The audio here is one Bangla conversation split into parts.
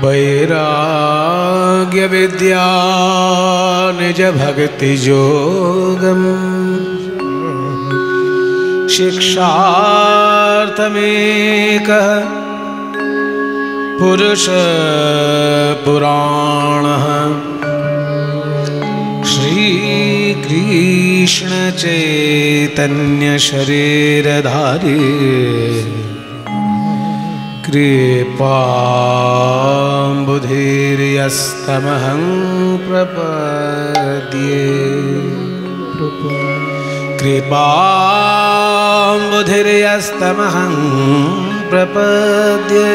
वैराग्य विद्या निज भक्ति योगम् शिक्षार्थमेकः पुरुष पुराणः श्री कृष्ण चैतन्य शरीरधारी कृपाम्बुधिर्यस्तमहं प्रपद्ये कृपाम्बुधिर्यस्तमहं प्रपद्ये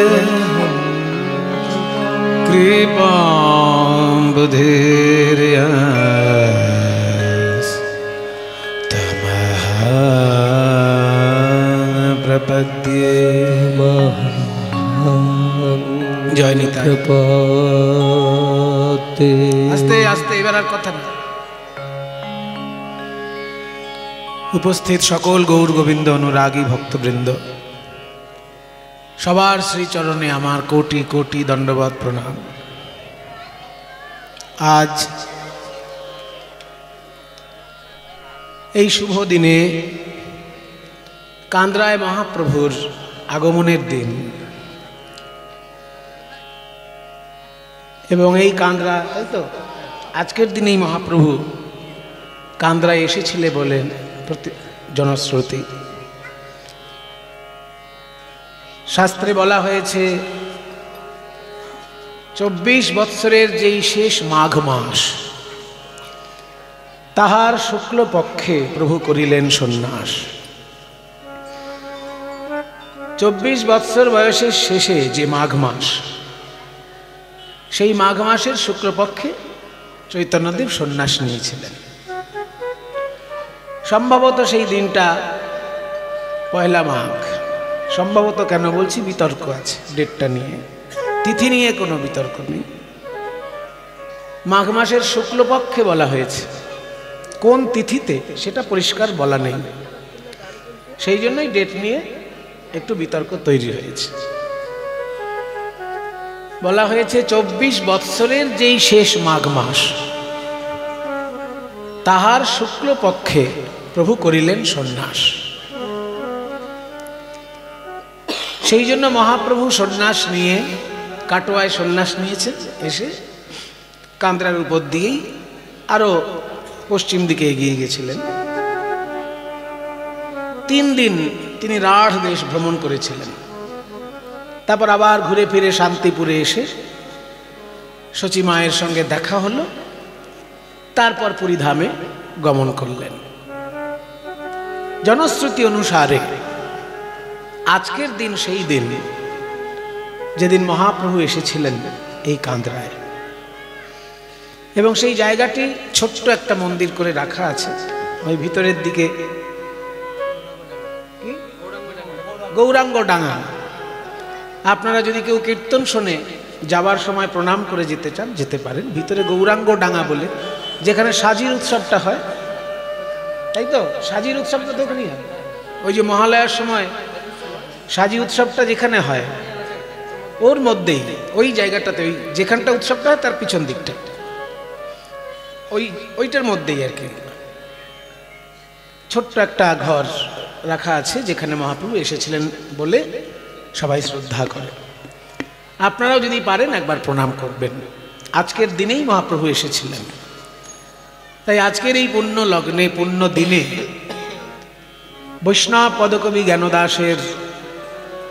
कृपाम्बुधिर्यस्तमहं प्रपद्ये जय निताई। आस्ते आस्ते एबार आर कथा ना। उपस्थित सकल गौर गोविंद अनुरागी भक्तबृंद सबार श्रीचरणे आमार कोटि कोटि दंडवत प्रणाम। आज এই शुभ दिने कांद्राय महाप्रभुर आगमनेर दिन এবং এই কান্দ্রা তাই তো আজকের দিনেই মহাপ্রভু কান্দ্রায় এসেছিলেন বলেন জনশ্রুতি। শাস্ত্রে বলা হয়েছে 24 বৎসরের যেই শেষ মাঘ মাস তাহার শুক্ল পক্ষে প্রভু করিলেন সন্ন্যাস। 24 বৎসর বয়সের শেষে যে মাঘ মাস সেই মাঘ মাসের শুক্লপক্ষে চৈতন্যদেব সন্ন্যাস নিয়েছিলেন। সম্ভবত সেই দিনটা পয়লা মাঘ। সম্ভবত কেন বলছি, বিতর্ক আছে ডেটটা নিয়ে, তিথি নিয়ে কোনো বিতর্ক নেই। মাঘ মাসের শুক্লপক্ষে বলা হয়েছে, কোন তিথিতে সেটা পরিষ্কার বলা নেই, সেই জন্যই ডেট নিয়ে একটু বিতর্ক তৈরি হয়েছে। বলা হয়েছে 24 বৎসরের যেই শেষ মাঘ মাস তাহার শুক্ল পক্ষে প্রভু করিলেন সন্ন্যাস। সেই জন্য মহাপ্রভু সন্ন্যাস নিয়ে কাটোয়ায় সন্ন্যাস নিয়েছেন, এসে কান্দ্রার উপর দিয়েই আরো পশ্চিম দিকে এগিয়ে গেছিলেন। 3 দিন তিনি রাঢ় দেশ ভ্রমণ করেছিলেন। তারপর আবার ঘুরে ফিরে শান্তিপুরে এসে সচী মায়ের সঙ্গে দেখা হলো, তারপর পুরীধামে গমন করলেন। জনশ্রুতি অনুসারে আজকের দিন সেই দিন যেদিন মহাপ্রভু এসেছিলেন এই কান্দ্রায়, এবং সেই জায়গাটি ছোট্ট একটা মন্দির করে রাখা আছে ওই ভিতরের দিকে, গৌরাঙ্গ ডাঙ্গা। আপনারা যদি কেউ কীর্তন শুনে যাবার সময় প্রণাম করে যেতে চান যেতে পারেন। ভিতরে গৌরাঙ্গ ডাঙ্গা বলে, যেখানে সাজির উৎসবটা হয়, তাই তো সাজির উৎসবটা তো ওখানেই হয়। ওই যে মহালয়ার সময় সাজি উৎসবটা যেখানে হয় ওর মধ্যেই, ওই জায়গাটাতে, ওই যেখানটা উৎসবটা হয় তার পিছন দিকটা, ওইটার মধ্যেই আর কি ছোট্ট একটা ঘর রাখা আছে, যেখানে মহাপ্রভু এসেছিলেন বলে সবাই শ্রদ্ধা করে। আপনারাও যদি পারেন একবার প্রণাম করবেন। আজকের দিনেই মহাপ্রভু এসেছিলেন, তাই আজকের এই পুণ্য লগ্নে, পুণ্য দিনে বৈষ্ণব পদকবি জ্ঞানদাসের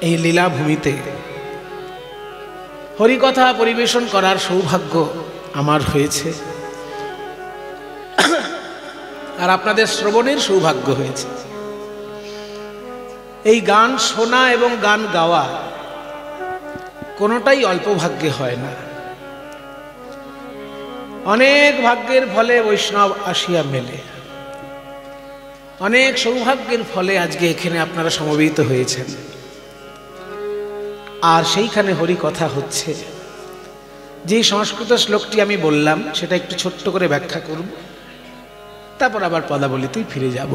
এই লীলাভূমিতে হরিকথা পরিবেশন করার সৌভাগ্য আমার হয়েছে, আর আপনাদের শ্রবণের সৌভাগ্য হয়েছে। এই গান শোনা এবং গান গাওয়া কোনোটাই অল্প ভাগ্যে হয় না। অনেক ভাগ্যের ফলে বৈষ্ণব আসিয়া মেলে, অনেক সৌভাগ্যের ফলে আজকে এখানে আপনারা সমবেত হয়েছেন, আর সেইখানে হরি কথা হচ্ছে। যে সংস্কৃত শ্লোকটি আমি বললাম সেটা একটু ছোট্ট করে ব্যাখ্যা করব, তারপর আবার পদাবলিতেই ফিরে যাব।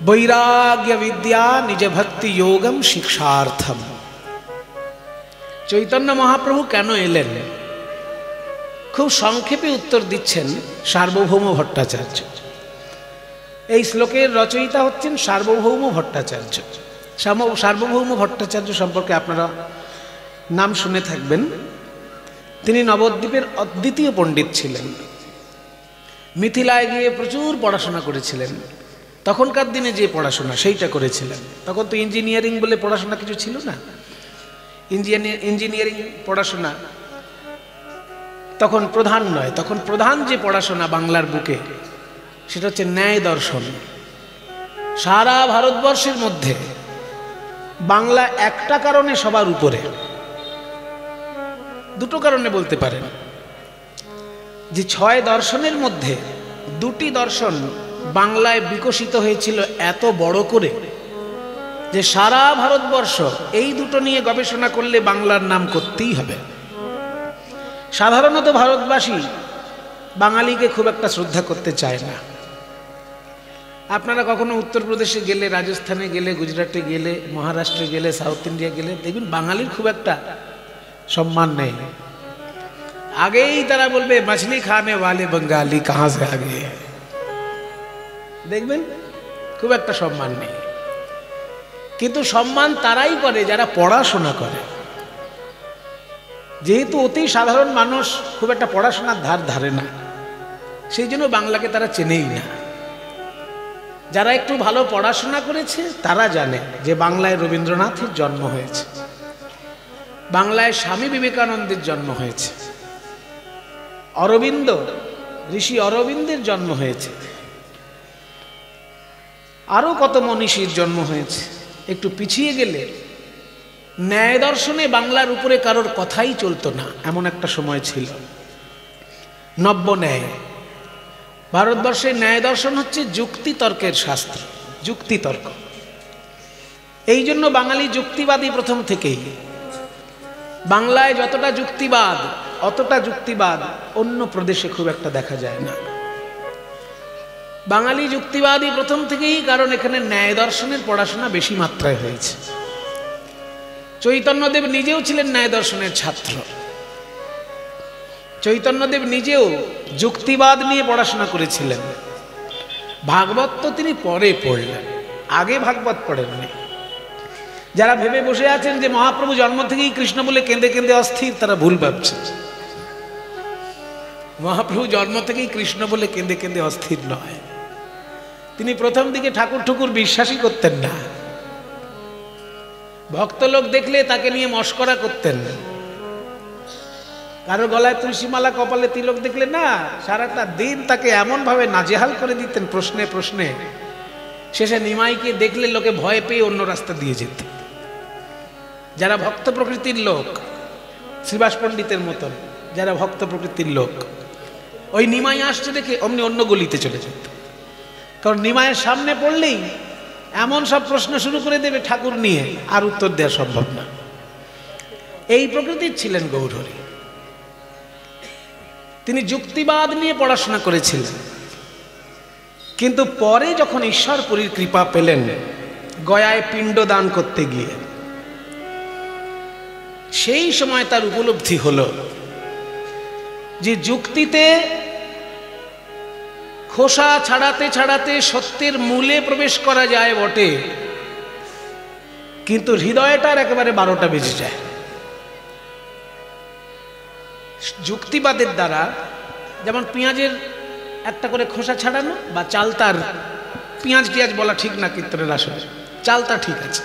বৈরাগ্য বিদ্যা নিজ ভক্তি যোগম শিক্ষার্থম চৈতন্য মহাপ্রভু কেন এলেন? খুব সংক্ষেপে উত্তর দিচ্ছেন সার্বভৌম ভট্টাচার্য। এই শ্লোকের রচয়িতা হচ্ছেন সার্বভৌম ভট্টাচার্য। সার্বভৌম ভট্টাচার্য সম্পর্কে আপনারা নাম শুনে থাকবেন। তিনি নবদ্বীপের অদ্বিতীয় পণ্ডিত ছিলেন। মিথিলায় গিয়ে প্রচুর পড়াশোনা করেছিলেন। তখনকার দিনে যে পড়াশোনা সেইটা করেছিলেন। তখন তো ইঞ্জিনিয়ারিং বলে পড়াশোনা কিছু ছিল না। ইঞ্জিনিয়ারিং পড়াশোনা তখন প্রধান নয়। তখন প্রধান যে পড়াশোনা বাংলার বুকে সেটা হচ্ছে ন্যায় দর্শন। সারা ভারতবর্ষের মধ্যে বাংলা একটা কারণে সবার উপরে, দুটো কারণে বলতে পারেন, যে 6 দর্শনের মধ্যে 2টি দর্শন বাংলায় বিকশিত হয়েছিল এত বড় করে যে সারা ভারতবর্ষ এই দুটো নিয়ে গবেষণা করলে বাংলার নাম করতেই হবে। সাধারণত ভারতবাসী বাঙালিকে খুব একটা শ্রদ্ধা করতে চায় না। আপনারা কখনো উত্তরপ্রদেশে গেলে, রাজস্থানে গেলে, গুজরাটে গেলে, মহারাষ্ট্রে গেলে, সাউথ ইন্ডিয়া গেলে দেখবেন বাঙালির খুব একটা সম্মান নেই। আগেই তারা বলবে মাছলি খানে ওয়ালে বাঙালি কাহা সে আগে, দেখবেন খুব একটা সম্মান নেই। কিন্তু সম্মান তারাই করে যারা পড়াশোনা করে। যেহেতু অতি সাধারণ মানুষ খুব একটা পড়াশোনার ধার ধারে না, সেই জন্য বাংলাকে তারা চেনেই না। যারা একটু ভালো পড়াশোনা করেছে তারা জানে যে বাংলায় রবীন্দ্রনাথের জন্ম হয়েছে, বাংলায় স্বামী বিবেকানন্দের জন্ম হয়েছে, অরবিন্দ, ঋষি অরবিন্দের জন্ম হয়েছে, আরো কত মনীষীর জন্ম হয়েছে। একটু পিছিয়ে গেলে ন্যায় দর্শনে বাংলার উপরে কারোর কথাই চলতো না, এমন একটা সময় ছিল। নব্য ন্যায়। ভারতবর্ষের ন্যায় দর্শন হচ্ছে যুক্তিতর্কের শাস্ত্র, যুক্তিতর্ক। এই জন্য বাঙালি যুক্তিবাদী প্রথম থেকেই। বাংলায় যতটা যুক্তিবাদ, অতটা যুক্তিবাদ অন্য প্রদেশে খুব একটা দেখা যায় না। বাঙালি যুক্তিবাদী প্রথম থেকেই, কারণ এখানে ন্যায় দর্শনের পড়াশোনা বেশি মাত্রায় হয়েছে। চৈতন্যদেব নিজেও ছিলেন ন্যায় দর্শনের ছাত্র। চৈতন্যদেব নিজেও যুক্তিবাদ নিয়ে পড়াশোনা করেছিলেন। ভাগবত তো তিনি পরে পড়লেন, আগে ভাগবত পড়েননি। যারা ভেবে বসে আছেন যে মহাপ্রভু জন্ম থেকেই কৃষ্ণ বলে কেঁদে কেঁদে অস্থির, তারা ভুল ভাবছেন। মহাপ্রভু জন্ম থেকেই কৃষ্ণ বলে কেঁদে কেঁদে অস্থির নয়। তিনি প্রথম দিকে ঠাকুর ঠুকুর বিশ্বাসই করতেন না। ভক্ত লোক দেখলে তাকে নিয়ে মস্করা করতেন। কারো গলায় তুলসীমালা, কপালে তিলক দেখলে না, সারাটা দিন তাকে এমন ভাবে নাজেহাল করে দিতেন প্রশ্নে প্রশ্নে। শেষে নিমাইকে দেখলে লোকে ভয় পেয়ে অন্য রাস্তা দিয়ে যেত। যারা ভক্ত প্রকৃতির লোক, শ্রীবাস পণ্ডিতের মতন যারা ভক্ত প্রকৃতির লোক, ওই নিমাই আসছে দেখে অমনি অন্য গলিতে চলে যেত। কারণ নিমাইয়ের সামনে পড়লেই এমন সব প্রশ্ন শুরু করে দেবে ঠাকুর নিয়ে, আর উত্তর দেওয়া সম্ভব না। এই প্রকৃতির ছিলেন গৌরহরি। তিনি যুক্তিবাদ নিয়ে পড়াশোনা করেছিলেন। কিন্তু পরে যখন ঈশ্বরপুরীর কৃপা পেলেন, গয়ায় পিণ্ড দান করতে গিয়ে, সেই সময় তার উপলব্ধি হলো যে যুক্তিতে খোসা ছাড়াতে ছাড়াতে সত্যের মূলে প্রবেশ করা যায় বটে, কিন্তু হৃদয়টার একেবারে 12টা বেজে যায়। যুক্তিবাদের দ্বারা যেমন পেঁয়াজের একটা করে খোসা ছাড়ানো, বা চালতার, পেঁয়াজ টিয়াজ বলা ঠিক না কীর্তনের আসলে, চালতা ঠিক আছে।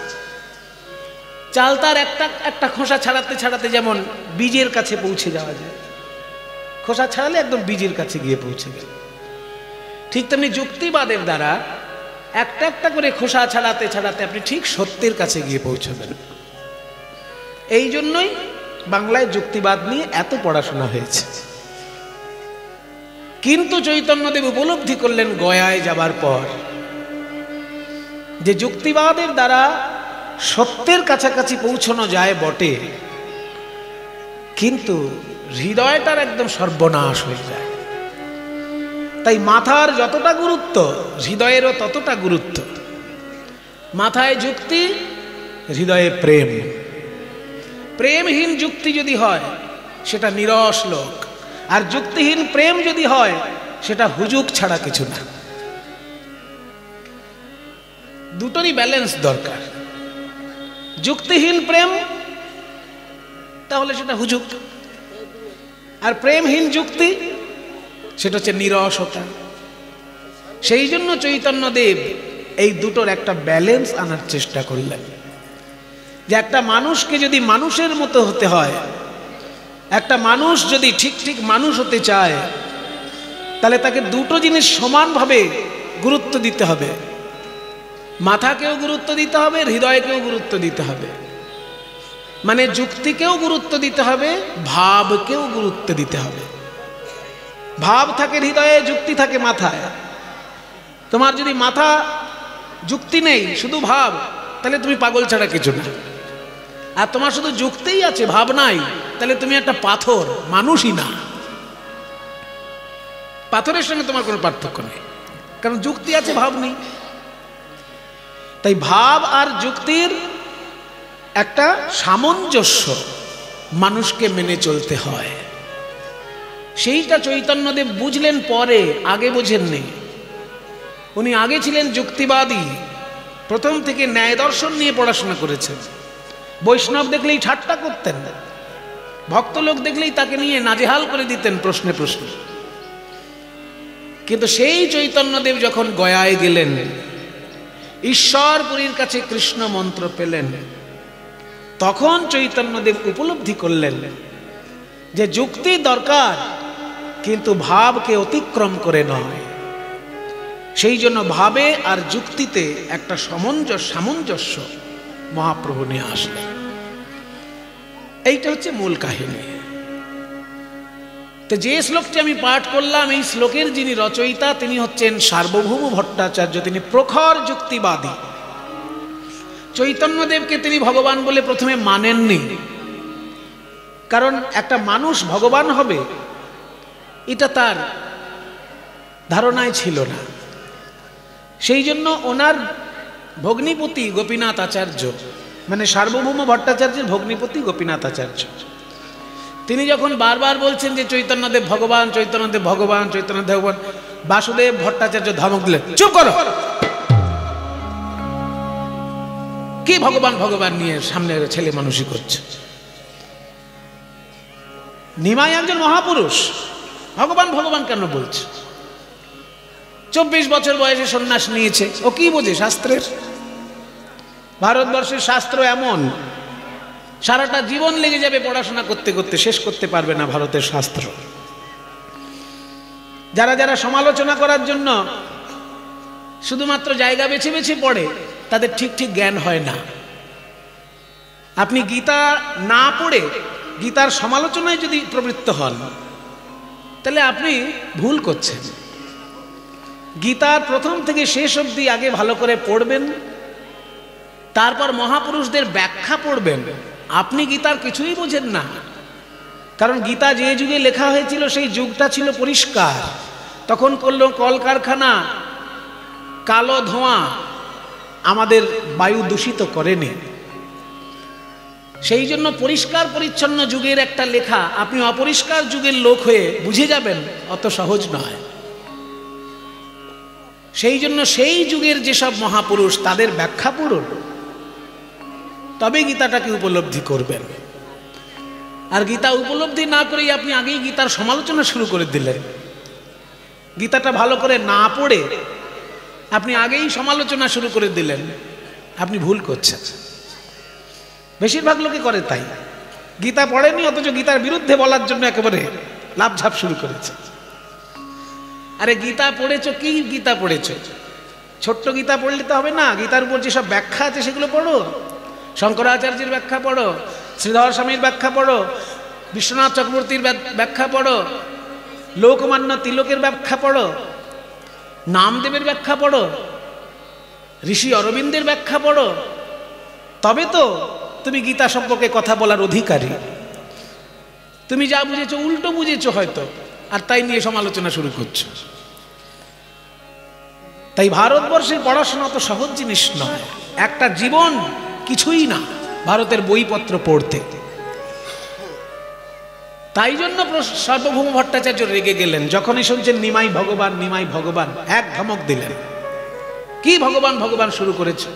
চালতার একটা একটা খোসা ছাড়াতে ছাড়াতে যেমন বীজের কাছে পৌঁছে যাওয়া যায়, খোসা ছাড়ালে একদম বীজের কাছে গিয়ে পৌঁছে গেল। ঠিক তেমনি যুক্তিবাদের দ্বারা একটা একটা করে খোসা ছাড়াতে ছাড়াতে আপনি ঠিক সত্যের কাছে গিয়ে পৌঁছবেন। এই জন্যই বাংলায় যুক্তিবাদ নিয়ে এত পড়াশোনা হয়েছে। কিন্তু চৈতন্যদেব উপলব্ধি করলেন গয়ায় যাবার পর যে যুক্তিবাদের দ্বারা সত্যের কাছাকাছি পৌঁছানো যায় বটে, কিন্তু হৃদয়টার একদম সর্বনাশ হয়ে যায়। তাই মাথার যতটা গুরুত্ব, হৃদয়েরও ততটা গুরুত্ব। মাথায় যুক্তি, হৃদয়ে প্রেম। প্রেমহীন যুক্তি যদি হয় সেটা নিরস লোক, আর যুক্তিহীন প্রেম যদি হয় সেটা হুজুক ছাড়া কিছু না। দুটোরই ব্যালেন্স দরকার। যুক্তিহীন প্রেম তাহলে সেটা হুজুক, আর প্রেমহীন যুক্তি সেটা হচ্ছে নিরসতা। সেই জন্য চৈতন্যদেব এই দুটোর একটা ব্যালেন্স আনার চেষ্টা করলেন, যে একটা মানুষকে যদি মানুষের মতো হতে হয়, একটা মানুষ যদি ঠিক ঠিক মানুষ হতে চায়, তাহলে তাকে দুটো জিনিস সমানভাবে গুরুত্ব দিতে হবে। মাথাকেও গুরুত্ব দিতে হবে, হৃদয়কেও গুরুত্ব দিতে হবে। মানে যুক্তিকেও গুরুত্ব দিতে হবে, ভাবকেও গুরুত্ব দিতে হবে। ভাব থাকে হৃদয়ে, যুক্তি থাকে মাথায়। তোমার যদি মাথা যুক্তি নেই, শুধু ভাব, তাহলে তুমি পাগল ছাড়া কিছু না। আর তোমার শুধু যুক্তিই আছে, ভাব নাই, তাহলে তুমি একটা পাথর, মানুষই না। পাথরের সঙ্গে তোমার কোনো পার্থক্য নেই, কারণ যুক্তি আছে, ভাব নেই। তাই ভাব আর যুক্তির একটা সামঞ্জস্য মানুষকে মেনে চলতে হয়। সেইটা চৈতন্যদেব বুঝলেন পরে, আগে বোঝেননি। উনি আগে ছিলেন যুক্তিবাদী, প্রথম থেকে ন্যায় দর্শন নিয়ে পড়াশোনা করেছেন। বৈষ্ণব দেখলেই ঠাট্টা করতেন, ভক্ত লোক দেখলেই তাকে নিয়ে নাজেহাল করে দিতেন প্রশ্নে প্রশ্নে। কিন্তু সেই চৈতন্যদেব যখন গয়ায় গেলেন, ঈশ্বরপুরীর কাছে কৃষ্ণ মন্ত্র পেলেন, তখন চৈতন্যদেব উপলব্ধি করলেন যে যুক্তি দরকার, কিন্তু ভাবকে অতিক্রম করে নয়। সেই জন্য ভাবে আর যুক্তিতে একটা সামঞ্জস্য মহাপ্রভু নিয়ে আসলেন। এইটা হচ্ছে মূল কাহিনী। তো যে শ্লোকটি আমি পাঠ করলাম, এই শ্লোকের যিনি রচয়িতা তিনি হচ্ছেন সার্বভৌম ভট্টাচার্য। তিনি প্রখর যুক্তিবাদী। চৈতন্যদেবকে তিনি ভগবান বলে প্রথমে মানেননি, কারণ একটা মানুষ ভগবান হবে এটা তার ধারণায় ছিল না। সেই জন্য ওনার ভগ্নিপতি গোপীনাথ আচার্য, মানে সার্বভৌম ভট্টাচার্যের ভগ্নিপতি গোপীনাথ আচার্য, তিনি যখন বারবার বলছেন যে চৈতন্যদেব ভগবান, চৈতন্যদেব ভগবান, চৈতন্যদেব ভগবান, বাসুদেব ভট্টাচার্য ধমক দিলেন, চুপ করো, কি ভগবান ভগবান নিয়ে সামনে ছেলে মানুষই করছে। নিমাই একজন মহাপুরুষ, ভগবান ভগবান কেন বলছে? 24 বছর বয়সে সন্ন্যাস নিয়েছে, ও কি বোঝে শাস্ত্রের? ভারতবর্ষের শাস্ত্র এমন, সারাটা জীবন লেগে যাবে পড়াশোনা করতে করতে, শেষ করতে পারবে না ভারতের শাস্ত্র। যারা যারা সমালোচনা করার জন্য শুধুমাত্র জায়গা বেছে বেছে পড়ে, তাদের ঠিক ঠিক জ্ঞান হয় না। আপনি গীতা না পড়ে গীতার সমালোচনায় যদি প্রবৃত্ত হন, তাহলে আপনি ভুল করছেন। গীতার প্রথম থেকে শেষ অবধি আগে ভালো করে পড়বেন, তারপর মহাপুরুষদের ব্যাখ্যা পড়বেন। আপনি গীতার কিছুই বোঝেন না, কারণ গীতা যে যুগে লেখা হয়েছিল সেই যুগটা ছিল পরিষ্কার। তখন করল কলকারখানা, কালো ধোঁয়া আমাদের বায়ু দূষিত করেনি। সেই জন্য পরিষ্কার পরিচ্ছন্ন যুগের একটা লেখা আপনি অপরিষ্কার যুগের লোক হয়ে বুঝে যাবেন, অত সহজ নয়। সেই জন্য সেই যুগের যেসব মহাপুরুষ, তাদের ব্যাখ্যা পড়ুন, তবে গীতাটাকে উপলব্ধি করবেন। আর গীতা উপলব্ধি না করেই আপনি আগেই গীতার সমালোচনা শুরু করে দিলেন। গীতাটা ভালো করে না পড়ে আপনি আগেই সমালোচনা শুরু করে দিলেন, আপনি ভুল করছেন। বেশিরভাগ লোকে করে তাই, গীতা পড়েনি অথচ গীতার বিরুদ্ধে বলার জন্য একেবারে লাফঝাপ শুরু করেছে। আরে গীতা পড়েছো, কি গীতা পড়েছো? ছোট্ট গীতা পড়লে তো হবে না, গীতার উপর যেসব ব্যাখ্যা আছে সেগুলো পড়ো। শঙ্করাচার্যের ব্যাখ্যা পড়ো, শ্রীধর স্বামীর ব্যাখ্যা পড়ো, বিশ্বনাথ চক্রবর্তীর ব্যাখ্যা পড়ো, লোকমান্য তিলকের ব্যাখ্যা পড়ো, নামদেবের ব্যাখ্যা পড়ো, ঋষি অরবিন্দের ব্যাখ্যা পড়ো, তবে তো তুমি গীতা সম্পর্কে কথা বলার অধিকারী। তুমি যা বুঝেছো উল্টো বুঝেছো হয়তো, আর তাই নিয়ে সমালোচনা শুরু করছো। তাই ভারতবর্ষের পড়াশোনা তো সহজ জিনিস নয়। একটা জীবন কিছুই না ভারতের বইপত্র পড়তে। তাই জন্য সার্বভৌম ভট্টাচার্য রেগে গেলেন, যখনই শুনছেন নিমাই ভগবান, নিমাই ভগবান, এক ধমক দিলেন। কি ভগবান ভগবান শুরু করেছে?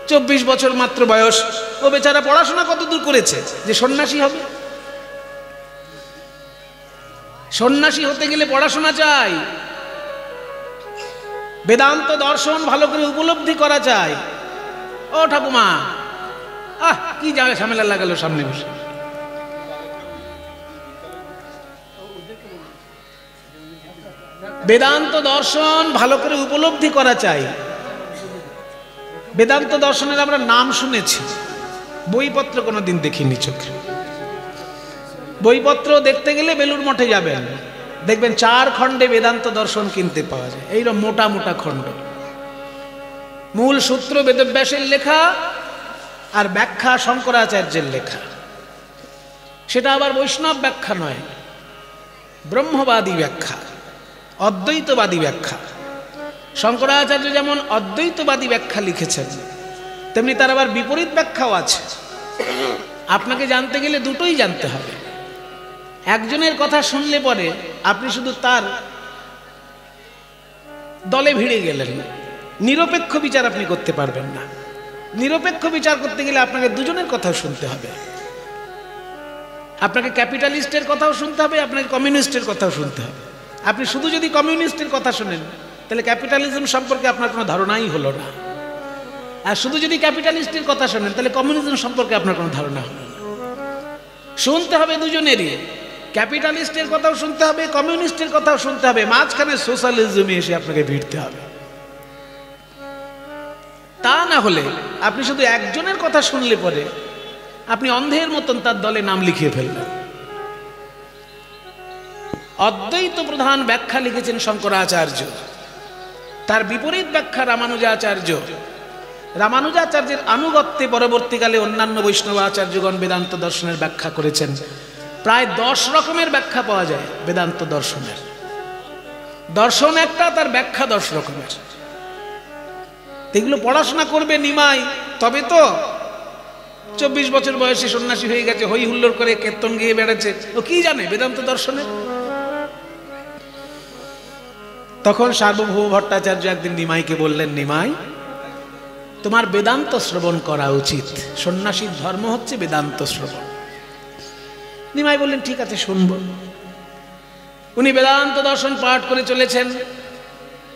24 বছর মাত্র বয়স, ও বেচারা পড়াশোনা কত দূর করেছে যে সন্ন্যাসী হবে? সন্ন্যাসী হতে গেলে পড়াশোনা চাই, বেদান্ত দর্শন ভালো করে উপলব্ধি করা চাই। ও ঠাকুমা, কি জায়গা ঝামেলা লাগালো সামনে বসে। বেদান্ত দর্শন ভালো করে উপলব্ধি করা চাই। বেদান্ত দর্শনের আমরা নাম শুনেছি, বইপত্র কোনোদিন দেখিনি চোখে। বইপত্র দেখতে গেলে বেলুর মঠে যাবেন, দেখবেন 4 খণ্ডে বেদান্ত দর্শন কিনতে পাওয়া যায়, এইরকম মোটা মোটা খণ্ড। মূল সূত্র বেদব্যাসের লেখা, আর ব্যাখ্যা শঙ্করাচার্যের লেখা। সেটা আবার বৈষ্ণব ব্যাখ্যা নয়, ব্রহ্মবাদী ব্যাখ্যা, অদ্বৈতবাদী ব্যাখ্যা। শঙ্করাচার্য যেমন অদ্বৈতবাদী ব্যাখ্যা লিখেছেন, তেমনি তার আবার বিপরীত ব্যাখ্যাও আছে। আপনাকে জানতে গেলে দুটোই জানতে হবে। একজনের কথা শুনলে পরে আপনি শুধু তার দলে ভিড়ে গেলেন, নিরপেক্ষ বিচার আপনি করতে পারবেন না। নিরপেক্ষ বিচার করতে গেলে আপনাকে দুজনের কথাও শুনতে হবে। আপনাকে ক্যাপিটালিস্টের কথাও শুনতে হবে, আপনাকে কমিউনিস্টের কথাও শুনতে হবে। আপনি শুধু যদি কমিউনিস্টের কথা শোনেন, তাহলে ক্যাপিটালিজম সম্পর্কে আপনার কোনো ধারণাই হলো না। আর শুধু যদি ক্যাপিটালিস্টের কথা শোনেন, তাহলে কমিউনিজম সম্পর্কে আপনার কোনো ধারণা হলো না। শুনতে হবে দুজনেরই, ক্যাপিটালিস্টের কথাও শুনতে হবে, কমিউনিস্টের কথাও শুনতে হবে, মাঝখানে সোশ্যালিজমে এসে আপনাকে ভিড়তে হবে। তা না হলে আপনি শুধু একজনের কথা শুনলে পরে আপনি অন্ধের মতন তার দলে নাম লিখিয়ে ফেলবেন। অদ্বৈত প্রধান ব্যাখ্যা লিখেছেন শঙ্করাচার্য, তার বিপরীত ব্যাখ্যা রামানুজাচার্য। রামানুজাচার্যের আনুগত্যে পরবর্তীকালে অন্যান্য বৈষ্ণব আচার্যগণ বেদান্ত দর্শনের ব্যাখ্যা করেছেন। প্রায় 10 রকমের ব্যাখ্যা পাওয়া যায় বেদান্ত দর্শনের। দর্শন একটা, তার ব্যাখ্যা 10 রকমের। এগুলো পড়াশোনা করবে নিমাই, তবে তো 24 বছর বয়সে সন্ন্যাসী হয়ে গেছে, হই হুল্লোড় করে কীর্তন গিয়ে বেড়াচ্ছে, ও কি জানে বেদান্ত দর্শনে? তখন সার্বভৌম ভট্টাচার্য একদিন নিমাইকে বললেন, নিমাই, তোমার বেদান্ত শ্রবণ করা উচিত, সন্ন্যাসীর ধর্ম হচ্ছে বেদান্ত শ্রবণ। নিমাই বললেন, ঠিক আছে, শুনব। উনি বেদান্ত দর্শন পাঠ করে চলেছেন।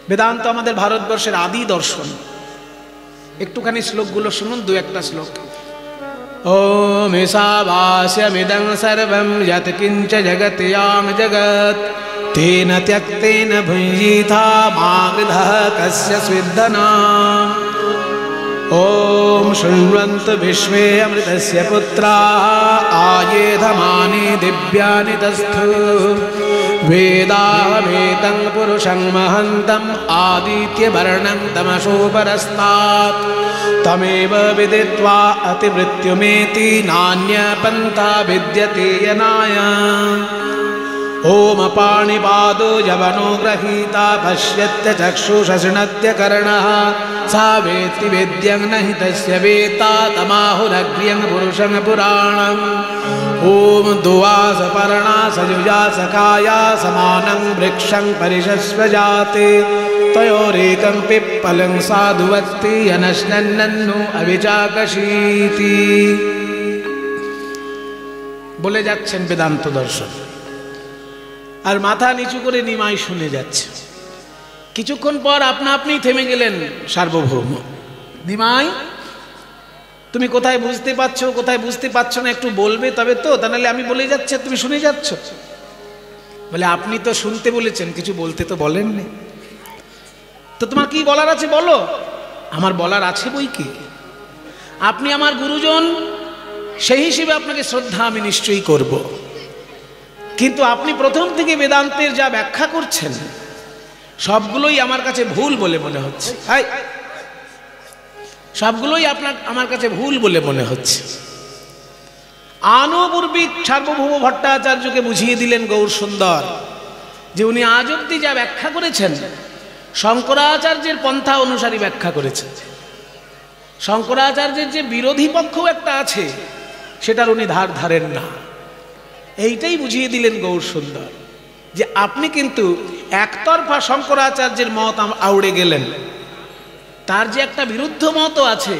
বেদান্ত আমাদের ভারতবর্ষের আদি দর্শন। একটুখানি শ্লোকগুলো শুনুন, 2-1টা শ্লোক। ওম ঈশাবাস্যমিদং সর্বং যৎ কিঞ্চ জগত্যাং জগৎ তেন ত্যক্তেন ভুঞ্জিথা মা গৃধঃ কস্য স্বিদ্ধনা। ওম শৃण्वन्तु विश्वे अमृतस्य पुत्राः आयेधमानि दिव्यानि तस्थु वेदाहमेतं पुरुषं महन्तम् आदित्यवर्णं तमसो परस्तात् तमेव विदित्वा अतिमृत्युमेति नान्यपन्था विद्यते यनाय। ओम पाणिपादो यवनो गृहीता पश्यत्य चक्षुषा शृणत्य कर्णः सा वेत्ति वेद्यं न हि तस्य वेत्ता तमाहुरग्र्यं पुरुषं पुराणम्। ओम दुवास पर्णा सयुजा सखाया समानं वृक्षं परिशस्व जाते तयोरेकं पिप्पलं साधुवक्ति यनश्नन्नु अविचाकशीति। বলে যাচ্ছেন বেদান্ত দর্শন, আর মাথা নিচু করে নিমাই শুনে যাচ্ছে। কিছুক্ষণ পর আপনা আপনি থেমে গেলেন সার্বভৌম। নিমাই, তুমি কোথায় বুঝতে পারছো, কোথায় বুঝতে পারছো না একটু বলবে তবে তো, তা নাহলে আমি বলে যাচ্ছি তুমি শুনে যাচ্ছ। বলে, আপনি তো শুনতে বলেছেন, কিছু বলতে তো বলেননি। তো তোমার কি বলার আছে বলো। আমার বলার আছে বই কি, আপনি আমার গুরুজন, সেই হিসেবে আপনাকে শ্রদ্ধা আমি নিশ্চয়ই করব। কিন্তু আপনি প্রথম থেকে বেদান্তের যা ব্যাখ্যা করছেন সবগুলোই আমার কাছে ভুল বলে মনে হচ্ছে। সবগুলোই আমার কাছে ভুল বলে মনে হচ্ছে। আনুপূর্বিক সার্বভৌম ভট্টাচার্যকে বুঝিয়ে দিলেন গৌর সুন্দর যে উনি আজ অব্দি যা ব্যাখ্যা করেছেন শঙ্করাচার্যের পন্থা অনুসারী ব্যাখ্যা করেছেন। শঙ্করাচার্যের যে বিরোধী পক্ষ একটা আছে সেটার উনি ধার ধারেন না। এইটাই বুঝিয়ে দিলেন গৌর সুন্দর, যে আপনি কিন্তু একতরফা শঙ্করাচার্যের মত আউড়ে গেলেন, তার যে একটা বিরুদ্ধ মতও আছে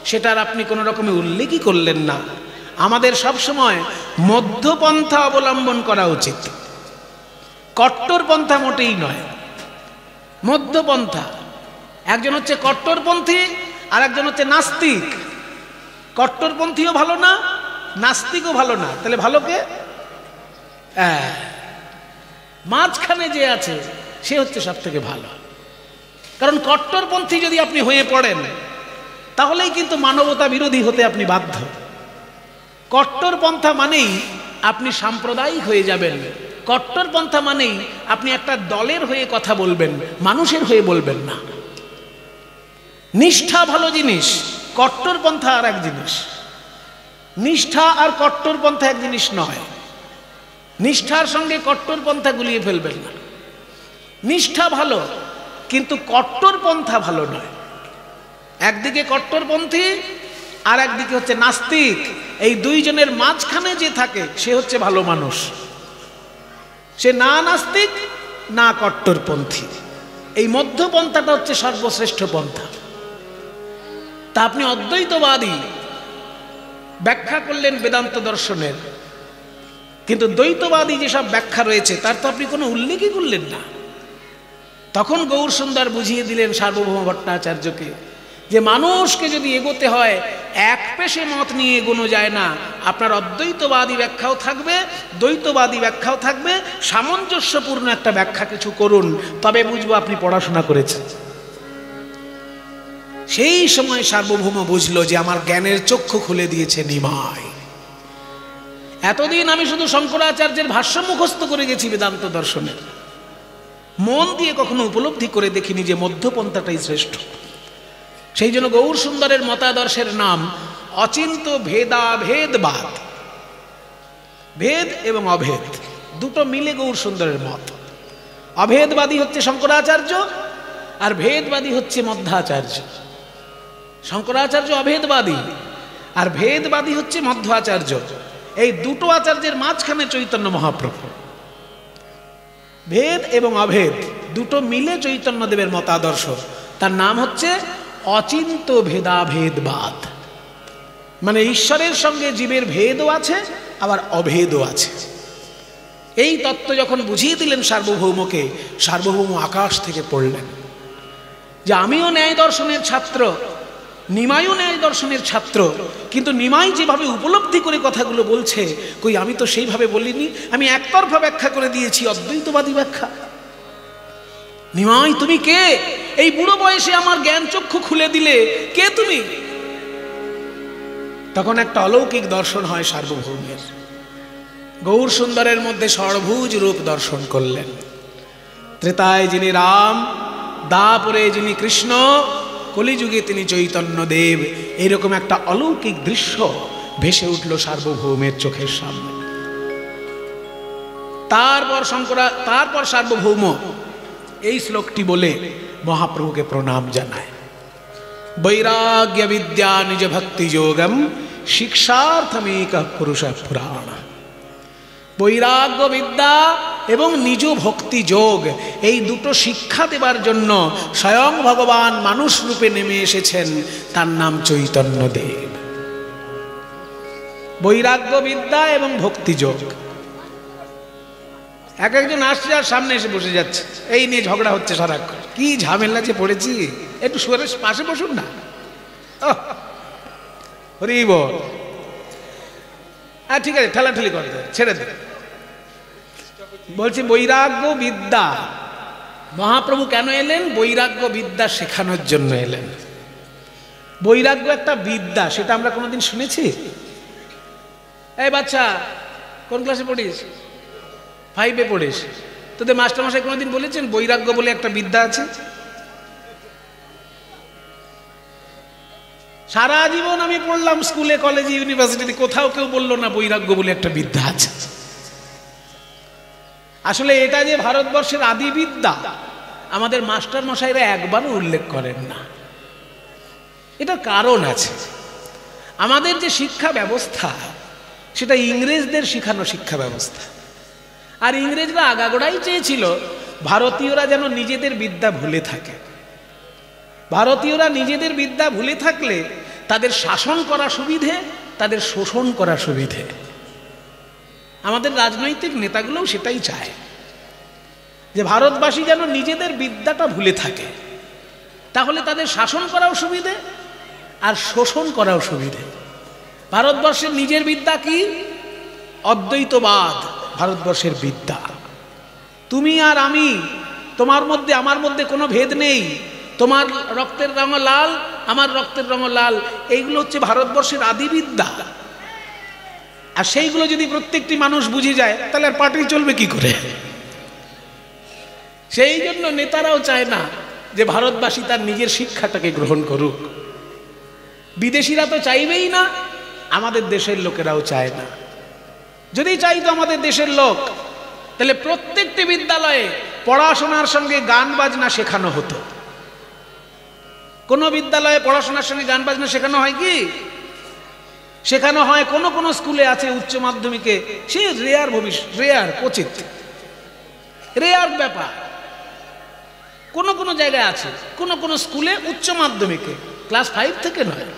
সেটার আপনি কোনো রকমে উল্লেখই করলেন না। আমাদের সবসময় মধ্যপন্থা অবলম্বন করা উচিত, কট্টরপন্থা মোটেই নয়, মধ্যপন্থা। একজন হচ্ছে কট্টরপন্থী আর একজন হচ্ছে নাস্তিক। কট্টরপন্থীও ভালো না, নাস্তিকও ভালো না, তাহলে ভালো কে? মাঝখানে যে আছে সে হচ্ছে সব থেকে ভালো। কারণ কট্টরপন্থী যদি আপনি হয়ে পড়েন তাহলেই কিন্তু মানবতা বিরোধী হতে আপনি বাধ্য। কট্টরপন্থা মানেই আপনি সাম্প্রদায়িক হয়ে যাবেন, কট্টরপন্থা মানেই আপনি একটা দলের হয়ে কথা বলবেন, মানুষের হয়ে বলবেন না। নিষ্ঠা ভালো জিনিস, কট্টরপন্থা আর এক জিনিস। নিষ্ঠা আর কট্টরপন্থা এক জিনিস নয়। নিষ্ঠার সঙ্গে কট্টরপন্থা গুলিয়ে ফেলবেন না। নিষ্ঠা ভালো, কিন্তু কট্টরপন্থা ভালো নয়। একদিকে কট্টরপন্থী আর একদিকে হচ্ছে নাস্তিক, এই দুইজনের মাঝখানে যে থাকে সে হচ্ছে ভালো মানুষ। সে না নাস্তিক না কট্টরপন্থী, এই মধ্যপন্থাটা হচ্ছে সর্বশ্রেষ্ঠ পন্থা। তা আপনি অদ্বৈতবাদী ব্যাখ্যা করলেন বেদান্ত দর্শনের, কিন্তু দ্বৈতবাদী যেসব ব্যাখ্যা রয়েছে তার তো আপনি কোনো উল্লেখই করলেন না। তখন গৌর সুন্দর বুঝিয়ে দিলেন সার্বভৌম ভট্টাচার্যকে যে মানুষকে যদি এগোতে হয় এক পেশে মত নিয়ে এগোনো যায় না। আপনার অদ্বৈতবাদী ব্যাখ্যাও থাকবে, দ্বৈতবাদী ব্যাখ্যাও থাকবে, সামঞ্জস্যপূর্ণ একটা ব্যাখ্যা কিছু করুন, তবে বুঝবো আপনি পড়াশোনা করেছেন। সেই সময় সার্বভৌম বুঝলো যে আমার জ্ঞানের চক্ষু খুলে দিয়েছে নিমাই। এতদিন আমি শুধু শঙ্করাচার্যের ভাষ্য মুখস্থ করে গেছি বেদান্ত দর্শনের, মন দিয়ে কখনো উপলব্ধি করে দেখিনি যে মধ্যপন্থাটাই শ্রেষ্ঠ। সেই জন্য গৌর সুন্দরের মতাদর্শের নাম অচিন্ত ভেদাভেদবাদ। ভেদ এবং অভেদ দুটো মিলে গৌর সুন্দরের মত। অভেদবাদী হচ্ছে শঙ্করাচার্য আর ভেদবাদী হচ্ছে মধ্বাচার্য। শঙ্করাচার্য অভেদবাদী আর ভেদবাদী হচ্ছে মধ্বাচার্য। এই দুটো আচার্যের মাঝখানে চৈতন্য মহাপ্রভু। ভেদ এবং অভেদ দুটো মিলে চৈতন্যদেবের মতাদর্শ, তার নাম হচ্ছে অচিন্ত ভেদাভেদবাদ। মানে ঈশ্বরের সঙ্গে জীবের ভেদও আছে আবার অভেদও আছে। এই তত্ত্ব যখন বুঝিয়ে দিলেন সার্বভৌমকে, সার্বভৌম আকাশ থেকে পড়লেন যে আমিও ন্যায় দর্শনের ছাত্র, নিমাইও ন্যায় দর্শনের ছাত্র, কিন্তু নিমাই যেভাবে উপলব্ধি করে কথাগুলো বলছে, কই আমি তো সেইভাবে বলিনি, আমি একতরফা ব্যাখ্যা করে দিয়েছি, অদ্বৈতবাদী ব্যাখ্যা। নিমাই তুমি কে? এই বুড়ো বয়সে আমার জ্ঞান চক্ষু খুলে দিলে, কে তুমি? তখন একটা অলৌকিক দর্শন হয় সার্বভৌমের। গৌর সুন্দরের মধ্যে ষড়ভুজ রূপ দর্শন করলেন। ত্রেতায় যিনি রাম, দাপরে যিনি কৃষ্ণ, কলিযুগে তিনি চৈতন্য দেব, এরকম একটা অলৌকিক দৃশ্য ভেসে উঠল সার্বভৌমের চোখের সামনে। তারপর সার্বভৌম এই শ্লোকটি বলে মহাপ্রভুকে প্রণাম জানায়। বৈরাগ্য বিদ্যা নিজ ভক্তি যোগম শিক্ষার্থমেক পুরুষ পুরাণ। বৈরাগ্য বিদ্যা এবং নিজ ভক্তি যোগ, এই দুটো শিক্ষা দেবার জন্য স্বয়ং ভগবান মানুষ রূপে নেমে এসেছেন, তার নাম চৈতন্যদেব। বৈরাগ্য বিদ্যা এবং ভক্তি যোগ। একজন আসছে আর সামনে এসে বসে যাচ্ছে, এই নিয়ে ঝগড়া হচ্ছে সারাক্ষণ, কি ঝামেলা যে পড়েছি, একটু সুরের পাশে বসুন না। হরি বল। ঠিক আছে, ঠেলাঠেলি করে দেয়, ছেড়ে দে। বলছি বৈরাগ্য বিদ্যা, মহাপ্রভু কেন এলেন? বৈরাগ্য বিদ্যা শেখানোর জন্য এলেন। বৈরাগ্য একটা বিদ্যা, সেটা আমরা কোনোদিন শুনেছি? এই বাচ্চা কোন ক্লাসে পড়িস? 5-এ পড়িস। তোদের মাস্টারমশাই কোনোদিন বলেছেন বৈরাগ্য বলে একটা বিদ্যা আছে? সারা জীবন আমি পড়লাম স্কুলে, কলেজে, ইউনিভার্সিটিতে, কোথাও কেউ বললো না বৈরাগ্য বলে একটা বিদ্যা আছে। আসলে এটা যে ভারতবর্ষের আদি বিদ্যা, আমাদের মাস্টার মশাইরা একবারও উল্লেখ করেন না। এটার কারণ আছে। আমাদের যে শিক্ষা ব্যবস্থা, সেটা ইংরেজদের শিখানো শিক্ষা ব্যবস্থা। আর ইংরেজরা আগাগোড়াই চেয়েছিল ভারতীয়রা যেন নিজেদের বিদ্যা ভুলে থাকে। ভারতীয়রা নিজেদের বিদ্যা ভুলে থাকলে তাদের শাসন করা সুবিধে, তাদের শোষণ করা সুবিধে। আমাদের রাজনৈতিক নেতাগুলোও সেটাই চায় যে ভারতবাসী যেন নিজেদের বিদ্যাটা ভুলে থাকে, তাহলে তাদের শাসন করাও সুবিধে আর শোষণ করাও সুবিধে। ভারতবর্ষের নিজের বিদ্যা কি? অদ্বৈতবাদ ভারতবর্ষের বিদ্যা। তুমি আর আমি, তোমার মধ্যে আমার মধ্যে কোনো ভেদ নেই, তোমার রক্তের রঙ লাল, আমার রক্তের রঙ লাল, এইগুলো হচ্ছে ভারতবর্ষের আদি বিদ্যা। আর সেইগুলো যদি প্রত্যেকটি মানুষ বুঝে যায় তাহলে আর পার্টি চলবে কি করে? সেই জন্য নেতারাও চায় না যে ভারতবাসী তার নিজের শিক্ষাটাকে গ্রহণ করুক। বিদেশিরা তো চাইবেই না, আমাদের দেশের লোকেরাও চায় না। যদি চাইতো আমাদের দেশের লোক, তাহলে প্রত্যেকটি বিদ্যালয়ে পড়াশোনার সঙ্গে গান বাজনা শেখানো হতো। কোনো বিদ্যালয়ে পড়াশোনার সঙ্গে গান বাজনা শেখানো হয় কি? শেখানো হয়। কোনো কোনো স্কুলে আছে উচ্চ মাধ্যমিকে, সে রেয়ার রেয়ার কোচিত, রেয়ার ব্যাপার। কোনো কোনো জায়গায় আছে, কোনো কোনো স্কুলে উচ্চ মাধ্যমিকে ক্লাস 5 থেকে নয়,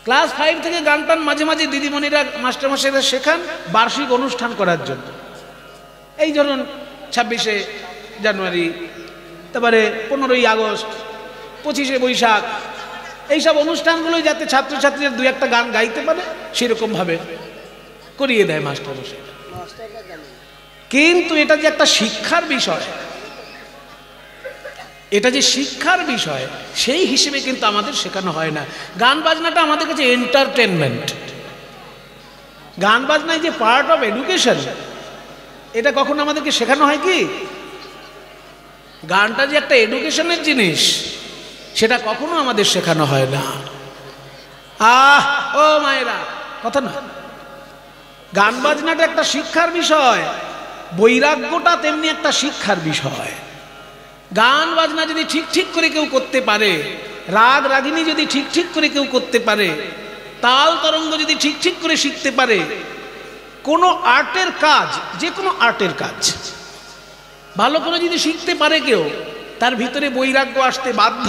ক্লাস 5 থেকে গান টান মাঝে মাঝে দিদিমণিরা মাস্টারমশাইরা শেখান বার্ষিক অনুষ্ঠান করার জন্য। এই ধরুন 26শে জানুয়ারি, তারপরে 15ই আগস্ট, 25শে বৈশাখ, এইসব অনুষ্ঠানগুলো যাতে ছাত্রছাত্রীরা দুই একটা গান গাইতে পারে সেরকমভাবে করিয়ে দেয় মাস্টারমশাই। কিন্তু এটা যে একটা শিক্ষার বিষয়, এটা যে শিক্ষার বিষয়, সেই হিসেবে কিন্তু আমাদের শেখানো হয় না। গান বাজনাটা আমাদের কাছে এন্টারটেনমেন্ট। গান বাজনায় যে পার্ট অফ এডুকেশন, এটা কখনো আমাদেরকে শেখানো হয় কি? গানটা যে একটা এডুকেশনের জিনিস, সেটা কখনো আমাদের শেখানো হয় না। ও মায়েরা, কথা না, গান বাজনাটা একটা শিক্ষার বিষয়, বৈরাগ্যটা তেমনি একটা শিক্ষার বিষয়। গান বাজনা যদি ঠিক ঠিক করে কেউ করতে পারে, রাগ রাগিনী যদি ঠিক ঠিক করে কেউ করতে পারে, তাল তরঙ্গ যদি ঠিক ঠিক করে শিখতে পারে, কোনো আর্টের কাজ, যে কোনো আর্টের কাজ ভালো করে যদি শিখতে পারে কেউ, তার ভিতরে বৈরাগ্য আসতে বাধ্য।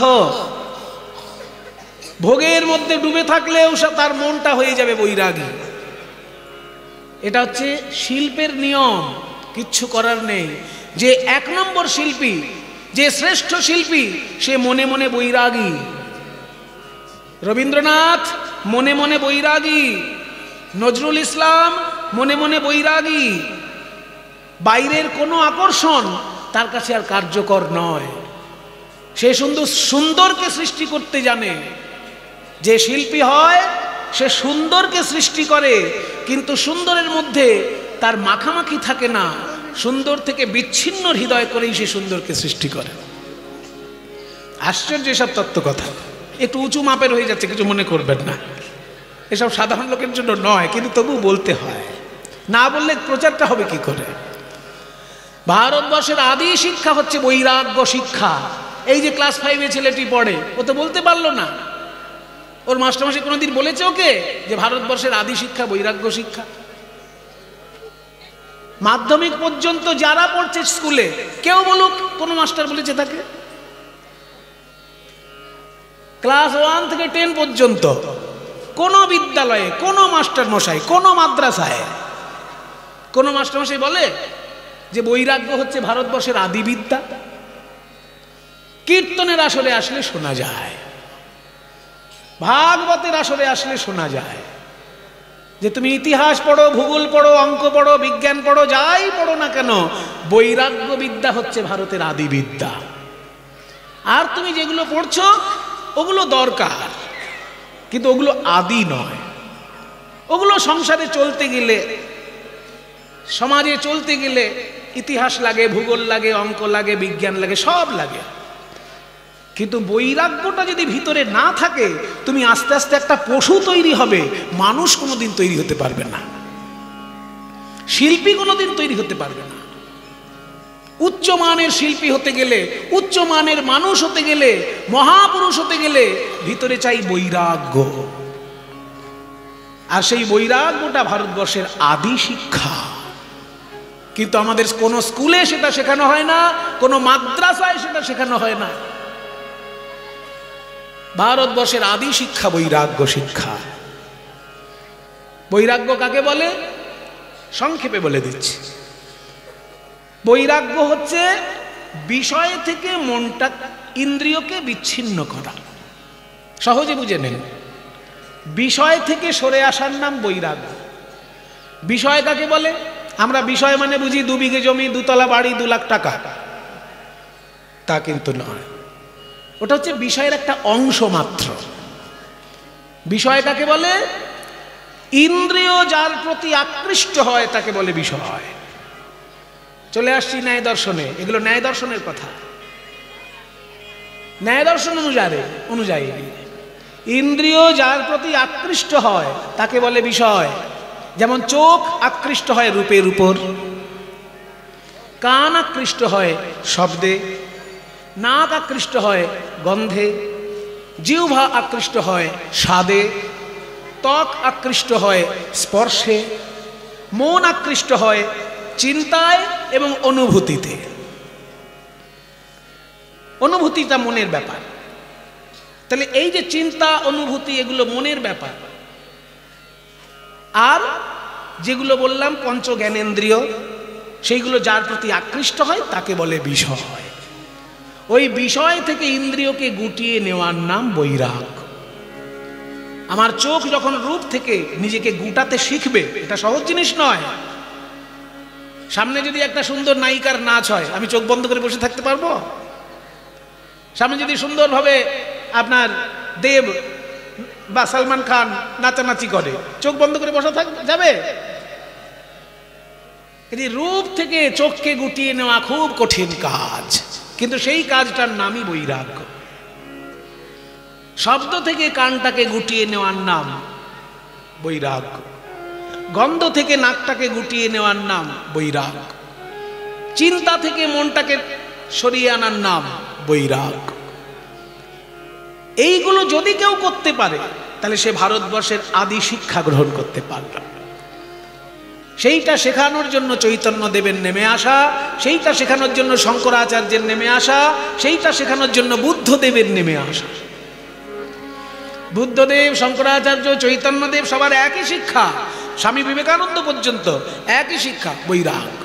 ভোগের মধ্যে ডুবে থাকলেও তার মনটা হয়ে যাবে বৈরাগী। এটা হচ্ছে শিল্পের নিয়ম, কিচ্ছু করার নেই। যে 1 নম্বর শিল্পী, যে শ্রেষ্ঠ শিল্পী, সে মনে মনে বৈরাগী। রবীন্দ্রনাথ মনে মনে বৈরাগী, নজরুল ইসলাম মনে মনে বৈরাগী। বাইরের কোনো আকর্ষণ তার কাছে আর কার্যকর নয়। সে সুন্দরকে সৃষ্টি করতে জানে। যে শিল্পী হয় সে সুন্দরকে সৃষ্টি করে, কিন্তু সুন্দরের মধ্যে তার মাখামাখি থাকে না। সুন্দর থেকে বিচ্ছিন্ন হৃদয় করেই সে সুন্দরকে সৃষ্টি করে। আশ্চর্য এসব তত্ত্ব কথা। একটু উঁচু মাপের হয়ে যাচ্ছে, কিছু মনে করবেন না, এসব সাধারণ লোকের জন্য নয়, কিন্তু তবু বলতে হয়, না বললে প্রচারটা হবে কি করে? ভারতবর্ষের আদি শিক্ষা হচ্ছে বৈরাগ্য শিক্ষা। এই যে ক্লাস 5-এ ছেলেটি পড়ে, ও তো বলতে পারলো না। ওর মাস্টারমশাই কোনোদিন বলেছে ওকে যে ভারতবর্ষের আদি শিক্ষা বৈরাগ্য শিক্ষা? মাধ্যমিক পর্যন্ত যারা পড়ছে স্কুলে, কেউ বলুক কোনো মাস্টার বলেছে তাকে? ক্লাস 1 থেকে 10 পর্যন্ত কোনো বিদ্যালয়ে, কোনো মাস্টারমশাই, কোনো মাদ্রাসায় কোনো মাস্টারমশাই বলে যে বৈরাগ্য হচ্ছে ভারতবর্ষের আদি বিদ্যা? কীর্তনের আসরে আসলে শোনা যায়, ভাগবতের আসরে আসলে শোনা যায় যে তুমি ইতিহাস পড়ো, ভূগোল পড়ো, অঙ্ক পড়ো, বিজ্ঞান পড়ো, যাই পড়ো না কেন, বৈরাগ্য বিদ্যা হচ্ছে ভারতের আদি বিদ্যা। আর তুমি যেগুলো পড়ছো ওগুলো দরকার, কিন্তু ওগুলো আদি নয়। ওগুলো সংসারে চলতে গেলে, সমাজে চলতে গেলে ইতিহাস লাগে, ভূগোল লাগে, অঙ্ক লাগে, বিজ্ঞান লাগে, সব লাগে। কিন্তু বৈরাগ্যটা যদি ভিতরে না থাকে, তুমি আস্তে আস্তে একটা পশু তৈরি হবে, মানুষ কোনোদিন তৈরি হতে পারবে না, শিল্পী কোনোদিন তৈরি হতে পারবে না। উচ্চমানের শিল্পী হতে গেলে, উচ্চমানের মানুষ হতে গেলে, মহাপুরুষ হতে গেলে ভিতরে চাই বৈরাগ্য। আর সেই বৈরাগ্যটা ভারতবর্ষের আদি শিক্ষা। কিন্তু আমাদের কোনো স্কুলে সেটা শেখানো হয় না, কোনো মাদ্রাসায় সেটা শেখানো হয় না। ভারতবর্ষের আদি শিক্ষা বৈরাগ্য শিক্ষা। বৈরাগ্য কাকে বলে? সংক্ষেপে বলে দিচ্ছি। বৈরাগ্য হচ্ছে বিষয় থেকে মনটা, ইন্দ্রিয়কে বিচ্ছিন্ন করা। সহজে বুঝে নেন, বিষয় থেকে সরে আসার নাম বৈরাগ্য। বিষয় কাকে বলে? আমরা বিষয় মানে বুঝি 2 বিঘে জমি, 2 তলা বাড়ি, 2 লাখ টাকা। তা কিন্তু নয়, ওটা হচ্ছে বিষয়ের একটা অংশ মাত্র। বিষয় কাকে বলে? ইন্দ্রিয় যার প্রতি আকৃষ্ট হয় তাকে বলে বিষয়। চলে আসছি ন্যায় দর্শনে, এগুলো ন্যায় দর্শনের কথা। ন্যায় দর্শন অনুযায়ী ইন্দ্রিয় যার প্রতি আকৃষ্ট হয় তাকে বলে বিষয়। যেমন চোখ আকৃষ্ট হয় রূপের উপর, কান আকৃষ্ট হয় শব্দে, নাক আকৃষ্ট হয় গন্ধে, জিহ্বা আকৃষ্ট হয় স্বাদে, ত্বক আকৃষ্ট হয় স্পর্শে, মন আকৃষ্ট হয় চিন্তায় এবং অনুভূতিতে। অনুভূতিটা মনের ব্যাপার। তাহলে এই যে চিন্তা, অনুভূতি, এগুলো মনের ব্যাপার। আর যেগুলো বললাম পঞ্চ জ্ঞানেন্দ্রিয়, সেইগুলো যার প্রতি আকৃষ্ট হয় তাকে বলে বিষয়। ওই বিষয় থেকে ইন্দ্রিয়কে গুটিয়ে নেওয়ার নাম বৈরাগ্য। আমার চোখ যখন রূপ থেকে নিজেকে গুটাতে শিখবে, এটা সহজ জিনিস নয়। সামনে যদি একটা সুন্দর নায়িকার নাচ হয়, আমি চোখ বন্ধ করে বসে থাকতে পারবো? সামনে যদি সুন্দরভাবে আপনার দেব বা সালমান খান নাচানাচি করে, চোখ বন্ধ করে বসে যাবে? এই রূপ থেকে চোখকে গুটিয়ে নেওয়া খুব কঠিন কাজ, কিন্তু সেই কাজটার নামই বৈরাগ্য। শব্দ থেকে কানটাকে গুটিয়ে নেওয়ার নাম বৈরাগ্য। গন্ধ থেকে নাকটাকে গুটিয়ে নেওয়ার নাম বৈরাগ্য। চিন্তা থেকে মনটাকে সরিয়ে আনার নাম বৈরাগ্য। এইগুলো যদি কেউ করতে পারে তাহলে সে ভারতবর্ষের আদি শিক্ষা গ্রহণ করতে পারল। সেইটা শেখানোর জন্য চৈতন্য দেবের নেমে আসা, সেইটা শেখানোর জন্য শঙ্করাচার্যের নেমে আসা, সেইটা শেখানোর জন্য বুদ্ধদেবের নেমে আসা। বুদ্ধদেব, শঙ্করাচার্য, চৈতন্যদেব সবার একই শিক্ষা, স্বামী বিবেকানন্দ পর্যন্ত একই শিক্ষা, বৈরাগ্য।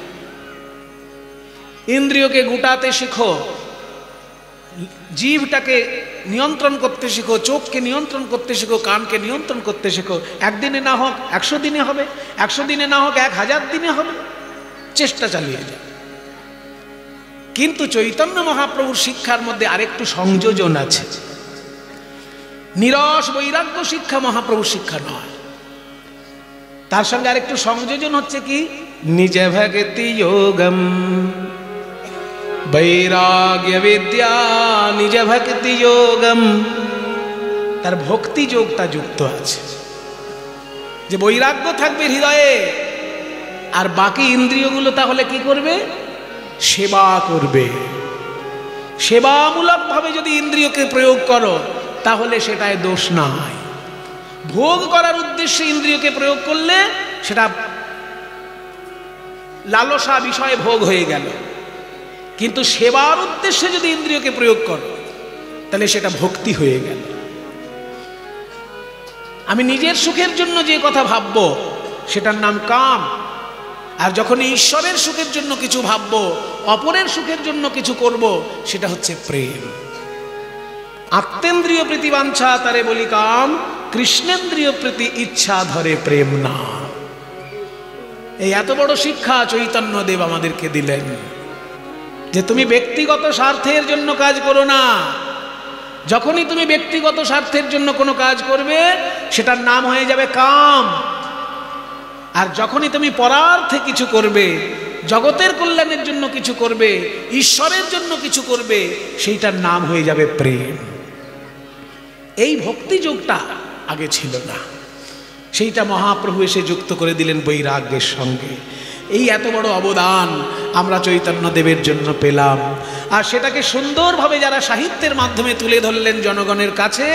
ইন্দ্রিয়কে গুটাতে শিখো, জিভটাকে নিয়ন্ত্রণ করতে শিখো, চোখকে নিয়ন্ত্রণ করতে শিখো, কানকে নিয়ন্ত্রণ করতে শিখো। একদিনে না হোক 100 দিনে হবে, 100 দিনে না হোক 1000 দিনে হবে, চেষ্টা চালিয়ে যাও। কিন্তু চৈতন্য মহাপ্রভুর শিক্ষার মধ্যে আরেকটু সংযোজন আছে। নিরস বৈরাগ্য শিক্ষা মহাপ্রভুর শিক্ষা নয়, তার সঙ্গে আরেকটু সংযোজন হচ্ছে কি? নিজ ভক্তি যোগম বৈরাগ্য বিদ্যা নিজ ভক্তি যোগম। তার ভক্তি যোগটা যুক্ত আছে, যে বৈরাগ্য থাকবে হৃদয়ে, আর বাকি ইন্দ্রিয়গুলো তাহলে কি করবে? সেবা করবে। সেবামূলক ভাবে যদি ইন্দ্রিয়কে প্রয়োগ করো তাহলে সেটায় দোষ নাই। ভোগ করার উদ্দেশ্যে ইন্দ্রিয়কে প্রয়োগ করলে সেটা লালসা বিষয় ভোগ হয়ে গেল। কিন্তু সেবার উদ্দেশ্যে যদি ইন্দ্রিয়কে প্রয়োগ করো তাহলে সেটা ভক্তি হয়ে গেল। আমি নিজের সুখের জন্য যে কথা ভাববো সেটার নাম কাম, আর যখন ঈশ্বরের সুখের জন্য কিছু ভাববো, অপরের সুখের জন্য কিছু করব, সেটা হচ্ছে প্রেম। আত্মেন্দ্রিয় প্রীতি বাঞ্ছা তারে বলি কাম, কৃষ্ণেন্দ্রিয় প্রীতি ইচ্ছা ধরে প্রেম না। এই এত বড় শিক্ষা চৈতন্যদেব আমাদেরকে দিলেন, যে তুমি ব্যক্তিগত স্বার্থের জন্য কাজ করো না। যখনই তুমি ব্যক্তিগত স্বার্থের জন্য কোনো কাজ করবে সেটার নাম হয়ে যাবে কাম। আর যখনই তুমি পরার্থে কিছু করবে, জগতের কল্যাণের জন্য কিছু করবে, ঈশ্বরের জন্য কিছু করবে, সেইটার নাম হয়ে যাবে প্রেম। এই ভক্তি যোগটা আগে ছিল না, সেইটা মহাপ্রভু এসে যুক্ত করে দিলেন বৈরাগ্যের সঙ্গে। এই এত বড় অবদান আমরা চৈতন্যদেবের জন্য পেলাম। আর সেটাকে সুন্দরভাবে যারা সাহিত্যের মাধ্যমে তুলে ধরলেন জনগণের কাছে,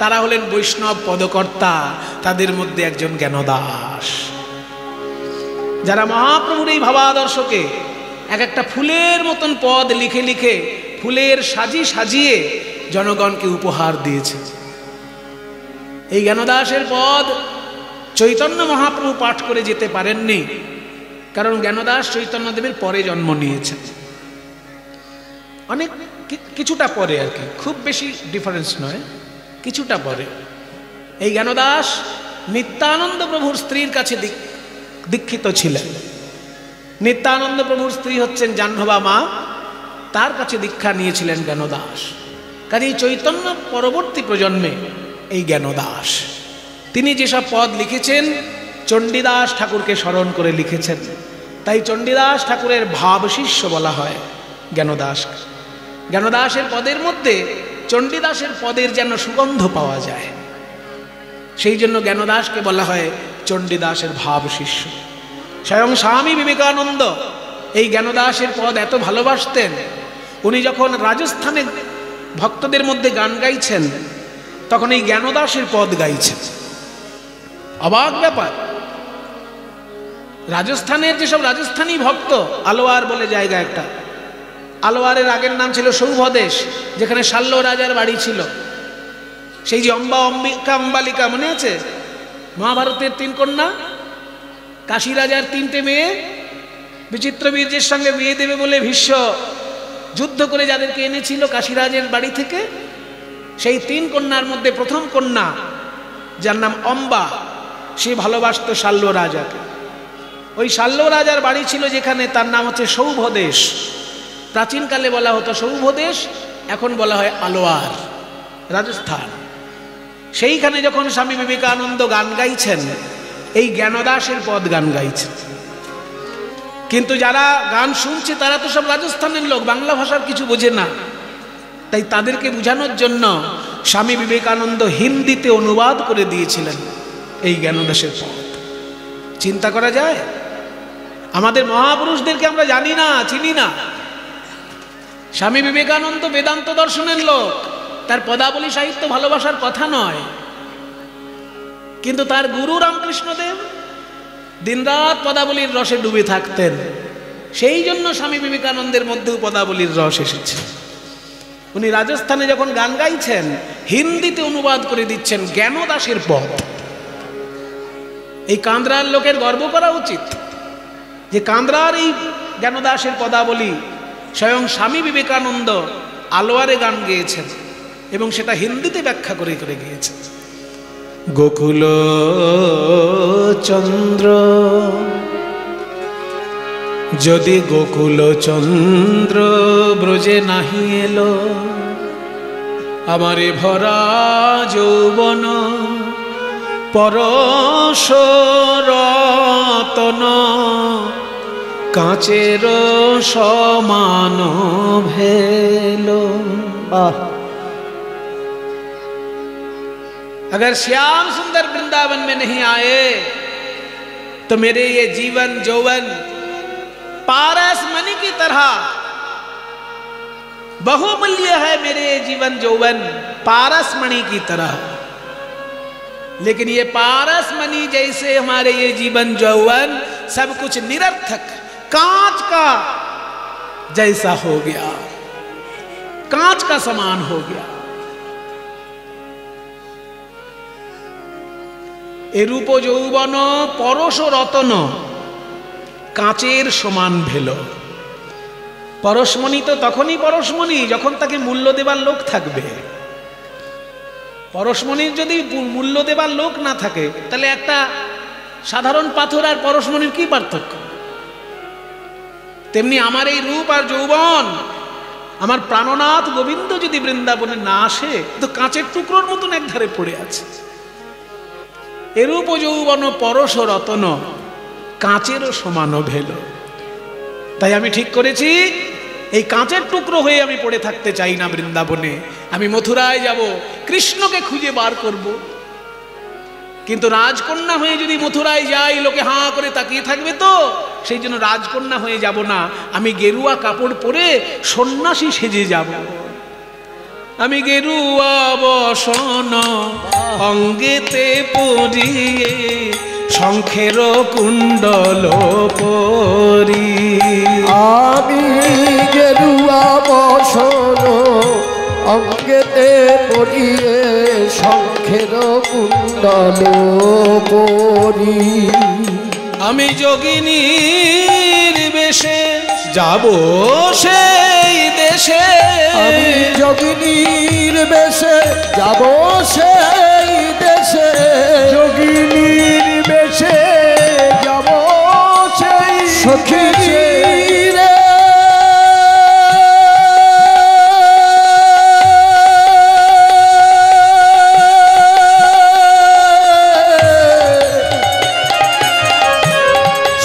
তারা হলেন বৈষ্ণব পদকর্তা। তাদের মধ্যে একজন জ্ঞানদাস, যারা মহাপ্রভুর এই ভাবাদর্শকে এক একটা ফুলের মতন পদ লিখে লিখে ফুলের সাজিয়ে জনগণকে উপহার দিয়েছে। এই জ্ঞানদাসের পদ চৈতন্য মহাপ্রভু পাঠ করে যেতে পারেননি, কারণ জ্ঞানদাস চৈতন্যদেবের পরে জন্ম নিয়েছেন, অনেক কিছুটা পরে আর কি, খুব বেশি ডিফারেন্স নয়, কিছুটা পরে। এই জ্ঞানদাস নিত্যানন্দ প্রভুর স্ত্রীর কাছে দীক্ষিত ছিলেন। নিত্যানন্দ প্রভুর স্ত্রী হচ্ছেন জাহ্নবা মা, তার কাছে দীক্ষা নিয়েছিলেন জ্ঞানদাস। কাজেই চৈতন্য পরবর্তী প্রজন্মে এই জ্ঞানদাস তিনি যেসব পদ লিখেছেন চণ্ডীদাস ঠাকুরকে স্মরণ করে লিখেছেন, তাই চণ্ডীদাস ঠাকুরের ভাব শিষ্য বলা হয় জ্ঞানদাস। জ্ঞানদাসের পদের মধ্যে চণ্ডীদাসের পদের যেন সুগন্ধ পাওয়া যায়, সেই জন্য জ্ঞানদাসকে বলা হয় চণ্ডীদাসের ভাব শিষ্য। স্বয়ং স্বামী বিবেকানন্দ এই জ্ঞানদাসের পদ এত ভালোবাসতেন, উনি যখন রাজস্থানে ভক্তদের মধ্যে গান গাইছেন তখন এই জ্ঞানদাসের পদ গাইছেন। অবাক ব্যাপার, রাজস্থানের যেসব রাজস্থানী ভক্ত, আলোয়ার বলে জায়গা একটা, আলোয়ারের আগের নাম ছিল সৌভদেশ, যেখানে শাল্য রাজার বাড়ি ছিল। সেই যে অম্বিকা অম্বালিকা মনে আছে, মহাভারতের 3 কন্যা, কাশী রাজার 3টে মেয়ে, বিচিত্র বীর্যের সঙ্গে বিয়ে দেবে বলে ভীষ্ম যুদ্ধ করে যাদেরকে এনেছিল কাশীরাজের বাড়ি থেকে, সেই 3 কন্যার মধ্যে প্রথম কন্যা যার নাম অম্বা, সে ভালোবাসত শাল্য রাজাকে। ওই শাল্য রাজার বাড়ি ছিল যেখানে, তার নাম হচ্ছে সৌভদেশ। প্রাচীনকালে বলা হতো সৌভদেশ, এখন বলা হয় আলোয়ার, রাজস্থান। সেইখানে যখন স্বামী বিবেকানন্দ গান গাইছেন, এই জ্ঞানদাসের পদ গান গাইছেন। কিন্তু যারা গান শুনছে তারা তো সব রাজস্থানের লোক, বাংলা ভাষার কিছু বোঝে না, তাই তাদেরকে বোঝানোর জন্য স্বামী বিবেকানন্দ হিন্দিতে অনুবাদ করে দিয়েছিলেন এই জ্ঞানদাসের পদ। চিন্তা করা যায়, আমাদের মহাপুরুষদেরকে আমরা জানি না, চিনি না। স্বামী বিবেকানন্দ বেদান্ত দর্শনের লোক, তার পদাবলী সাহিত্য ভালোবাসার কথা নয়, কিন্তু তার গুরু রামকৃষ্ণদেব দিনরাত পদাবলীর রসে ডুবে থাকতেন, সেই জন্য স্বামী বিবেকানন্দের মধ্যেও পদাবলীর রস এসেছে। উনি রাজস্থানে যখন গান গাইছেন হিন্দিতে অনুবাদ করে দিচ্ছেন জ্ঞানদাসের পদ। এই কান্দ্রার লোকের গর্ব করা উচিত যে কান্দ্রার এই জ্ঞানদাসের পদাবলী স্বয়ং স্বামী বিবেকানন্দ আলোয়ারে গান গেয়েছেন এবং সেটা হিন্দিতে ব্যাখ্যা করে করে গিয়েছেন। গোকুল চন্দ্র যদি গোকুল চন্দ্র ব্রজে নাহি এলো, আমারে ভরা যৌবন পরশ রতন কাঁচের সমান ভেলো। अगर श्याम सुंदर वृंदावन में नहीं आए तो मेरे ये जीवन यौवन पारस मणि की तरह बहुमूल्य है। मेरे ये जीवन यौवन पारस मणि की तरह, लेकिन ये पारस मणि जैसे हमारे ये जीवन यौवन सब कुछ निरर्थक कांच का जैसा हो गया, कांच का समान हो गया। ए रूप যৌবন পরশ রতন কাঁচের সমান ভেলো। পরশমণি তো তখনই পরশমণি যখন তাকে মূল্য দেবার লোক থাকবে। পরশমণির যদি মূল্য দেবার লোক না থাকে তাহলে একটা সাধারণ পাথর আর পরশমণির কি পার্থক্য? তেমনি আমার এই রূপ আর যৌবন, আমার প্রাণনাথ গোবিন্দ যদি বৃন্দাবনে না আসে তো কাঁচের টুকরোর মতন এক ধারে পড়ে আছে। এরূপ যৌবন পরশ রতন কাঁচেরও সমান ভেলো। তাই আমি ঠিক করেছি এই কাঁচের টুকরো হয়ে আমি পড়ে থাকতে চাই না বৃন্দাবনে। আমি মথুরায় যাব, কৃষ্ণকে খুঁজে বার করব। কিন্তু রাজকন্যা হয়ে যদি মথুরায় যাই লোকে হাঁ করে তাকিয়ে থাকবে তো সেই জন্য রাজকন্যা হয়ে যাব না, আমি গেরুয়া কাপড় পরে সন্ন্যাসী সেজে যাব। আমি গেরুয়া বসন অঙ্গেতে পরিয়ে শঙ্খের কুণ্ডল পরি। আমি গেরুয়া বসন অঙ্গেতে পরিয়ে শঙ্খের কুণ্ডল পরি। আমি যোগিনীর বেশে যাব সেই দেশে। আমি যোগিনীর বেশে যাব সেই দেশে। যোগিনীর বেশে যাব সেই সখী রে।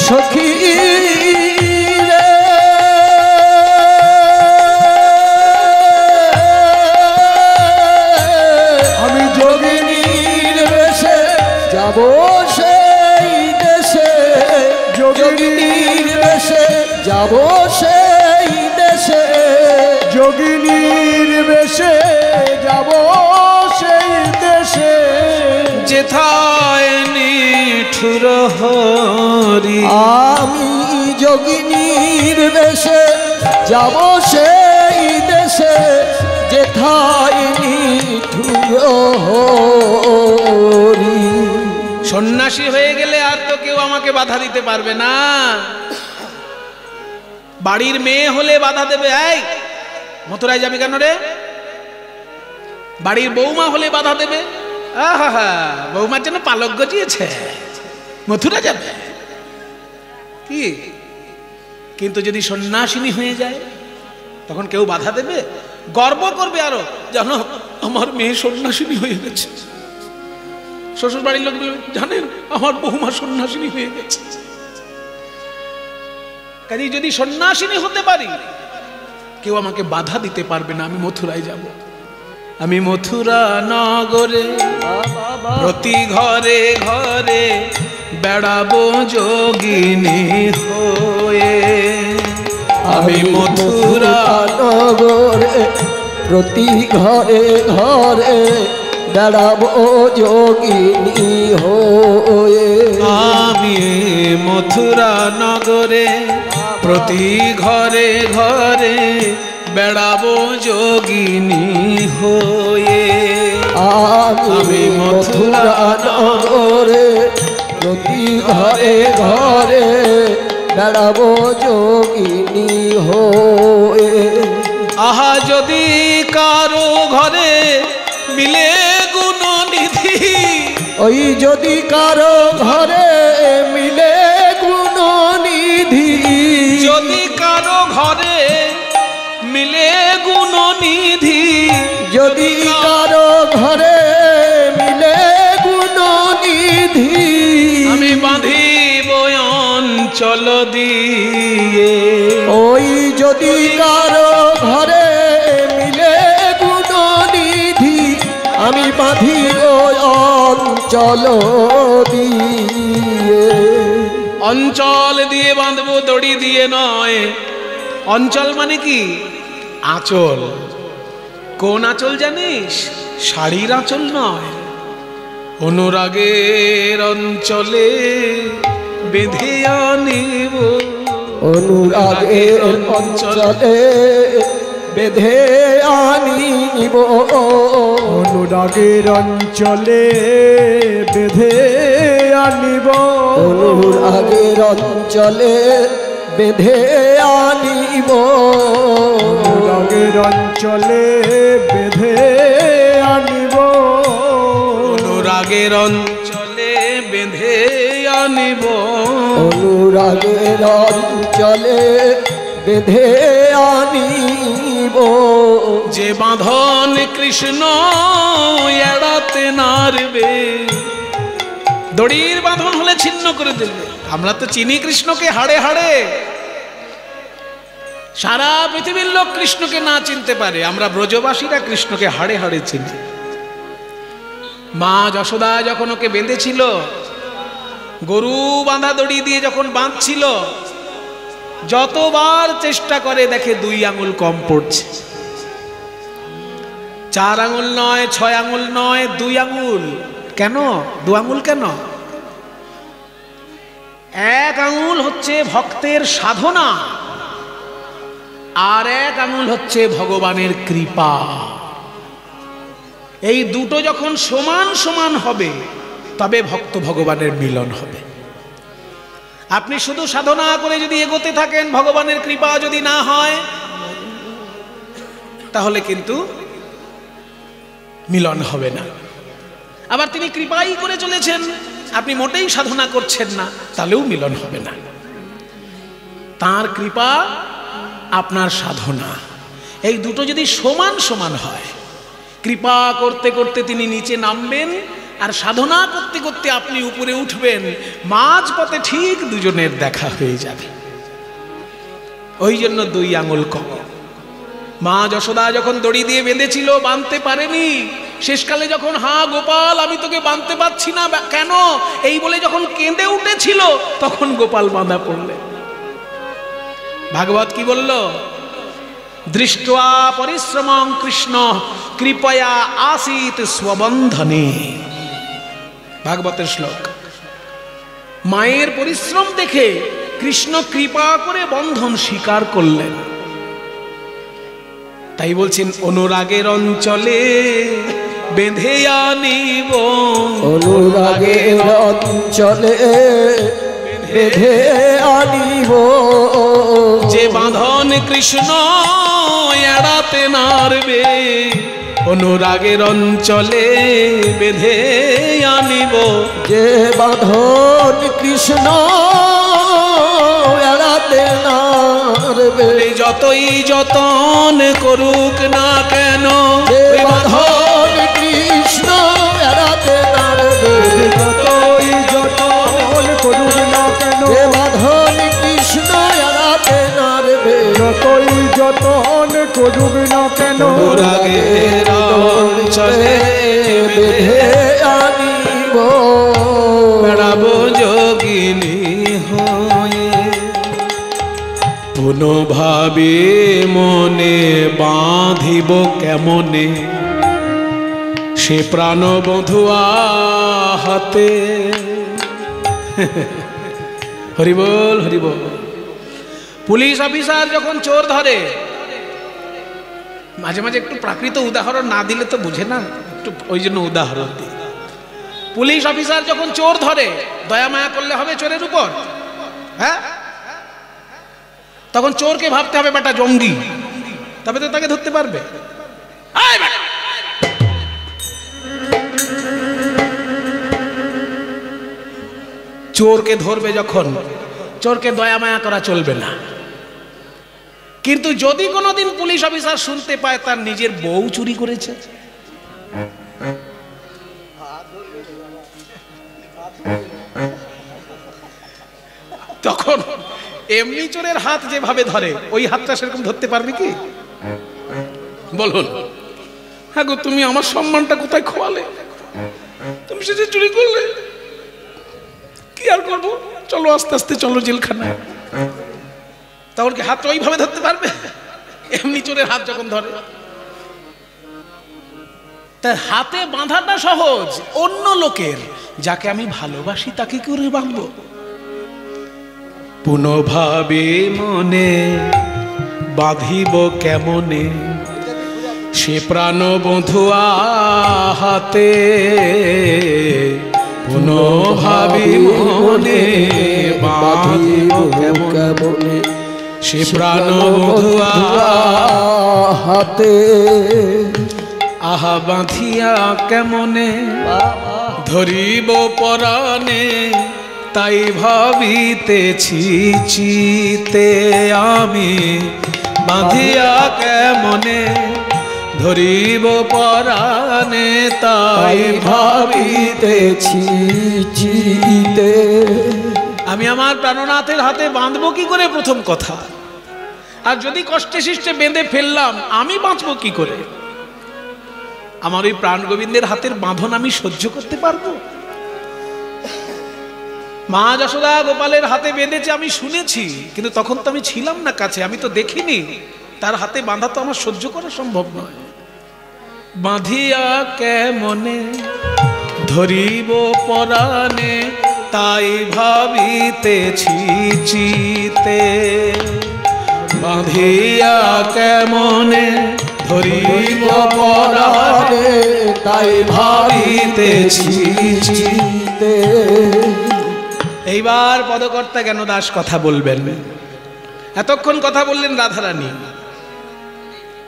সখী রে আমি যোগিনীর বেশে যাব সেই দেশে। যোগিনীর বেশে যাব সেই দেশে। যোগিনীর বেশে যাব সেই দেশে। যেথায় নিঠুর হরি। আমি যোগিনীর বেশে যাব সেই দেশে। যেথায় নিঠুর হরি। সন্ন্যাসী হয়ে গেলে আর তো কেউ আমাকে বাধা দিতে পারবে না। বাড়ির মেয়ে হলে বাধা দেবে, এই মথুরায় যাবি কেন রে? বাড়ির বৌমা হলে বাধা দেবে, আহা বৌমার জন্য পালক গজিয়েছে, মথুরা যাবে কি? কিন্তু যদি সন্ন্যাসিনী হয়ে যায় তখন কেউ বাধা দেবে? গর্ব করবে আরো, জানো আমার মেয়ে সন্ন্যাসিনী হয়ে গেছে। শ্বশুর বাড়ির লোক বলবে, জানেন আমার বৌমা সন্ন্যাসিনী হয়ে গেছে। কাজে যদি সন্ন্যাসিনী হতে পারি কেউ আমাকে বাধা দিতে পারবে না। আমি মথুরায় যাব। আমি মথুরা নগরে প্রতি ঘরে ঘরে বেড়াবো যোগিনী হয়ে। আমি মথুরা নগরে প্রতি ঘরে ঘরে বেড়াবো যোগিনী হয়ে। আমি মথুরা নগরে প্রতি ঘরে ঘরে বেড়াবো যোগিনী হয়ে। আমি মথুরা নগরে প্রতি ঘরে ঘরে বেড়াবো যোগিনী হয়ে। আহা যদি কারো ঘরে মিলে গুণনিধি। ওই যদি কারো ঘরে মিলে গুণনিধি। যদি কারো ঘরে মিলে গুণনিধি। যদি কারো ঘরে মিলে গুণনিধি। আমি বাঁধিব অঞ্চল দিয়ে। ওই যদি কারো ঘরে মিলে গুণনিধি। আমি বাঁধিব অঞ্চল দিয়ে। অঞ্চল দিয়ে বাঁধবো, দড়ি দিয়ে নয়। অঞ্চল মানে কি? আঁচল। কোন আঁচল জানিস? শাড়ির আঁচল নয়। অনুরাগের অঞ্চলে বেঁধে আনিব। অনুরাগের অঞ্চলে বেঁধে আনিব। অনুরাগের অঞ্চলে বেঁধে আনিব। অনুরাগের অঞ্চলে বেঁধে আনিব। অনুরাগের অঞ্চলে বেঁধে আনিব। অনুরাগের অঞ্চলে বেঁধে আনিব। অনুরাগের অঞ্চলে বেঁধে আনিব। যে বাঁধন কৃষ্ণ এড়াতে নারবে। দড়ির বাঁধন হলে ছিন্ন করে দেবে। আমরা তো চিনি কৃষ্ণকে হাড়ে হাড়ে। সারা পৃথিবীর লোক কৃষ্ণকে না চিনতে পারে, আমরা ব্রজবাসীরা কৃষ্ণকে হাড়ে হাড়ে চিনি। মা যশোদা যখন ওকে বেঁধেছিল, গরু বাঁধা দড়ি দিয়ে যখন বাঁধছিল, যতবার চেষ্টা করে দেখে 2 আঙুল কম পড়ছে। 4 আঙুল নয়, 6 আঙুল নয়, 2 আঙুল। কেন 2 আঙুল কেন? 1 আঙুল হচ্ছে ভক্তের সাধনা, আর 1 আঙুল হচ্ছে ভগবানের কৃপা। এই দুটো যখন সমান সমান হবে তবে ভক্ত ভগবানের মিলন হবে। আপনি শুধু সাধনা করে যদি এগোতে থাকেন, ভগবানের কৃপা যদি না হয়, তাহলে কিন্তু মিলন হবে না। আবার তিনি কৃপাই করে চলেছেন, আপনি মোটেই সাধনা করছেন না, তাহলেও মিলন হবে না। তার কৃপা, আপনার সাধনা, এই দুটো যদি সমান সমান হয়, কৃপা করতে করতে তিনি নিচে নামবেন, আর সাধনা করতে করতে আপনি উপরে উঠবেন, মাঝপথে ঠিক দুজনের দেখা হয়ে যাবে। ওই জন্য 2 আঙুল কম। মা যশোদা যখন দড়ি দিয়ে বেঁধেছিল, বাঁধতে পারেনি। শেষকালে যখন হা গোপাল আমি তোকে বাঁধতে পারছি না কেন এই বলে যখন কেঁদে উঠেছিল, তখন গোপাল বাঁধা পড়লেন। ভাগবত কি বলল? দৃষ্ট্বা পরিশ্রমং কৃষ্ণ কৃপয়া আসিত স্ববন্ধনে। ভাগবতের শ্লোক। মায়ের পরিশ্রম দেখে কৃষ্ণ কৃপা করে বন্ধন স্বীকার করলেন। তাই বলছেন, অনুরাগের অঞ্চলে বেঁধে আনিব, অনুরাগের অঞ্চলে বেঁধে আনিব, যে বাঁধন কৃষ্ণ এড়াতে নারবে, অনুরাগের অঞ্চলে বেঁধে আনিব, যে বাঁধন কৃষ্ণ এড়াতে নারবে, যতই যতন করুক না কেন, যে বাঁধন কৃষ্ণ এড়াতে নারবে, যতই যতন করুক না কেন, যে বাঁধন কৃষ্ণ এড়াতে নারবে, যতই যতন করুক না কেন, অনুরাগের অঞ্চলে বেঁধে আনিব, বেড়াবো যোগিনী হয়ে, পুনঃভাবে মনে বাঁধিব কেমনে, সে প্রাণ বধুয়া হাতে। হরিবল হরিবল। পুলিশ অফিসার যখন চোর ধরে, মাঝে মাঝে একটু প্রাকৃত উদাহরণ না দিলে তো বুঝে না, একটু ওই জন্য উদাহরণ দিই। পুলিশ অফিসার যখন চোর ধরে, দয়া মায়া করলে হবে চোরের উপর? হ্যাঁ, তখন চোরকে ভাবতে হবে বেটা জঙ্গি, তবে তো তাকে ধরতে পারবে। চোরকে ধরবে যখন, চোরকে দয়া মায়া করা চলবে না। কিন্তু যদি কোনোদিন পুলিশ অফিসার শুনতে পায় তার নিজের বউ চুরি করেছে, তখন এমনি চোরের হাত যেভাবে ধরে, ওই হাতটা সেরকম ধরতে পারবে কি? বলুন। হ্যাঁ গো, তুমি আমার সম্মানটা কোথায় খোয়ালে, তুমি সেটা চুরি করলে, কি আর করবো, চলো আস্তে আস্তে চলো জেলখানায়। তখন কি হাতটা ওইভাবে ধরতে পারবে? এমনি চোরের হাত যখন ধরে, তার হাতে বাঁধাটা সহজ, অন্য লোকের, যাকে আমি ভালোবাসি তাকে কি করে বাঁধবো? পুনঃভাবে মনে বাঁধিব কেমনে, সে প্রাণ বধুয়া হাতে, পুনঃভাবে মনে বাঁধিব কেমনে, সে প্রাণ বধুয়া হাতে, আহা বাঁধিয়া কেমনে ধরিব পরাণে, তাই ভাবিতেছি চিতে আমি, বাঁধিয়া কেমনে ধরিব পরাণে, তাই ভাবিতেছি চিতে। আমি আমার প্রাণনাথের হাতে বাঁধবো কি করে, প্রথম কথা। আর যদি কষ্টে শিষ্টে বেঁধে ফেললাম, আমি বাঁচবো কি করে? আমার ওই প্রাণ গোবিন্দের হাতের বাঁধন আমি সহ্য করতে পারবো? মা যশোদা গোপালের হাতে বেঁধেছে আমি শুনেছি, কিন্তু তখন তো আমি ছিলাম না কাছে, আমি তো দেখিনি। তার হাতে বাঁধা তো আমার সহ্য করা সম্ভব নয়। বাঁধিয়া কেমনে ধরিব পরাণে, তাই ভাবিতেছি চিতে। বাঁধিয়া কেমনে ধরিব পরাণে, তাই ভাবিতেছি চিতে। এইবার পদকর্তা জ্ঞানদাস কথা বলবেন। এতক্ষণ কথা বললেন রাধারানী,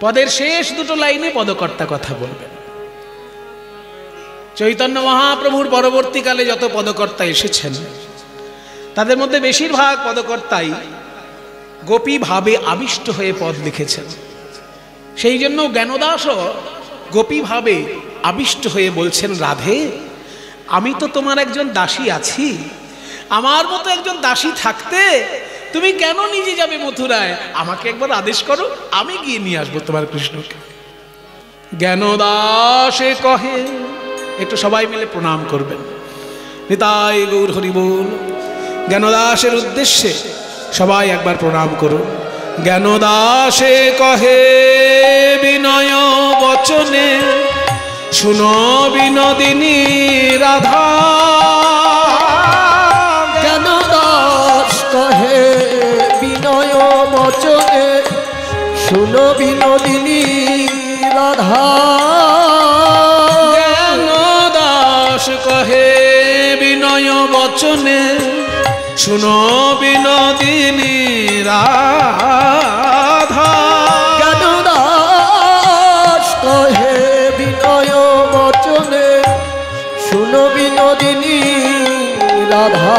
পদের শেষ দুটো লাইনে পদকর্তা কথা বলবেন। চৈতন্য মহাপ্রভুর পরবর্তীকালে যত পদকর্তা এসেছেন তাদের মধ্যে বেশিরভাগ পদকর্তাই গোপী ভাবে আবিষ্ট হয়ে পদ লিখেছেন। সেই জন্য জ্ঞানদাসও গোপী ভাবে আবিষ্ট হয়ে বলছেন, রাধে আমি তো তোমার একজন দাসী আছি, আমার মতো একজন দাসী থাকতে তুমি কেন নিজে যাবে মথুরায়? আমাকে একবার আদেশ করো, আমি গিয়ে নিয়ে আসবো তোমার কৃষ্ণকে। জ্ঞানদাসে কহে, একটু সবাই মিলে প্রণাম করবেন। নিতাই গৌর হরি বল। জ্ঞানদাসের উদ্দেশ্যে সবাই একবার প্রণাম করুন। জ্ঞানদাসে কহে বিনয় বচনে, শুনো বিনোদিনী রাধা। জ্ঞানদাস কহে বিনয় বচনে, শুনো বিনোদিনী রাধা। জ্ঞানদাস কহে বিনয় বচনে, শুনো বিনোদিনী রাধা। জ্ঞানদাস কহে বিনয় বচনে, শুনো বিনোদিনী রাধা।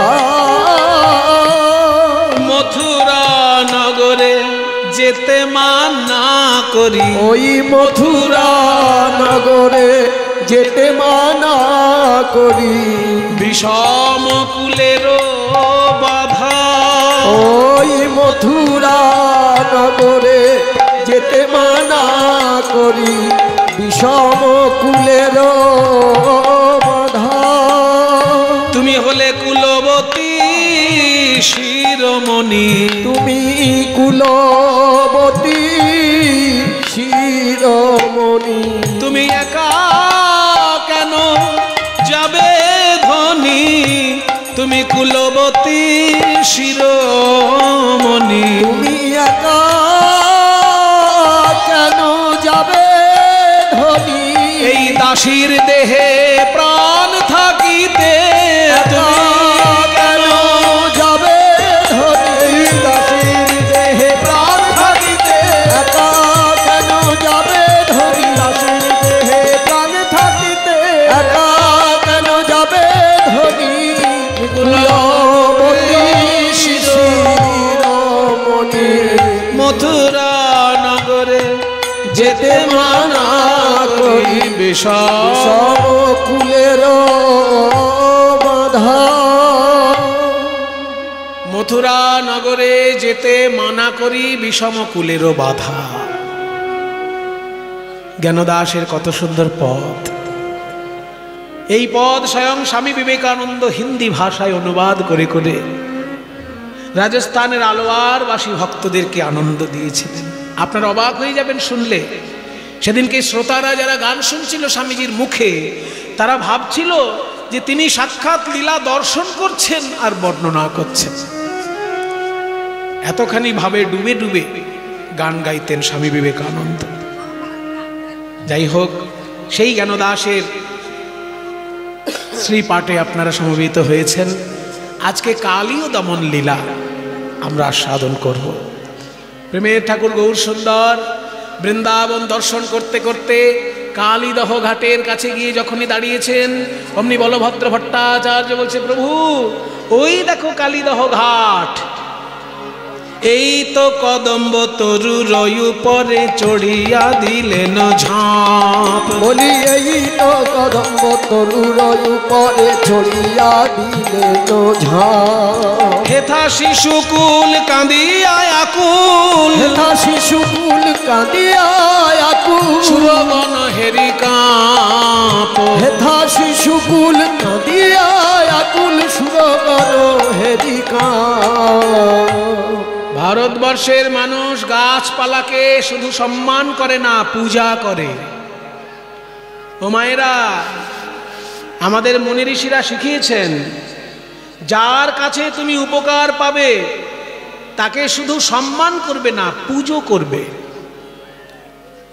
মথুরা নগরে যেতে মানা করি, ওই মথুরা নগরে যেতে মানা করি, বিষম কুলের বাধা। ওই মথুরা নগরে যেতে মানা করি, বিষম কুলের বাধা। তুমি হলে কুলবতী শিরোমণি, তুমি কুলবতী শিরোমণি। তুমি একা কেন যাবে ধনী, তুমি কুলবতী শিরোমণি। তুমি একা কেন যাবে ধনী, এই দাসীর দেহে প্রাণ থাকিতে তুমি কেন যাবে ধনী, দাসীর দেহে প্রাণ থাকিতে একা কেন যাবে ধনী, দাসীর দেহে প্রাণ থাকিতে একা কেন যাবে ধনী। কুলবতী শিরোমণি, মথুরা নগরে যেতে মানা করি, বিষম কুলের বাধা। মথুরা নগরে যেতে মানা করি, বিষম কুলেরও বাধা। জ্ঞানদাসের কত সুন্দর পদ। এই পদ স্বয়ং স্বামী বিবেকানন্দ হিন্দি ভাষায় অনুবাদ করে করে রাজস্থানের আলোয়ারবাসী ভক্তদেরকে আনন্দ দিয়েছিলেন। আপনারা অবাক হয়ে যাবেন শুনলে। সেদিনকে শ্রোতারা যারা গান শুনছিল স্বামীজির মুখে, তারা ভাবছিল যে তিনি সাক্ষাৎ লীলা দর্শন করছেন আর বর্ণনা করছেন। এতখানি ভাবে ডুবে ডুবে গান গাইতেন স্বামী বিবেকানন্দ। যাই হোক, সেই জ্ঞানদাসের শ্রীপাঠে আপনারা সমবেত হয়েছেন। আজকে কালীয় দমন লীলা আমরা আস্বাদন করব। প্রেমের ঠাকুর গৌর সুন্দর বৃন্দাবন দর্শন করতে করতে কালীদহ ঘাটের কাছে গিয়ে যখনই দাঁড়িয়েছেন, অমনি বলভদ্র ভট্টাচার্য বলছে, প্রভু ওই দেখো কালীদহ ঘাট। এই তো কদম্ব তরু রয়ু পরে চড়িয়া দিলেন ঝাঁপ। বলি এই তো কদম্ব তরুর উপরে ছড়িয়া দিলেন ঝাঁপ। হেথা শিশুকুল কাঁদিয়া আকুল, হেথা শিশুকুল কাঁদিয়া আকুল, সুরবন হেরি কাঁপ। হেথা শিশুকুল কাঁদিয়া আকুল, সুরবন ভারতবর্ষের মানুষ গাছপালাকে শুধু সম্মান করে না, পূজা করে। ও মায়েরা, আমাদের মুনি ঋষিরা শিখিয়েছেন, যার কাছে তুমি উপকার পাবে তাকে শুধু সম্মান করবে না, পুজো করবে।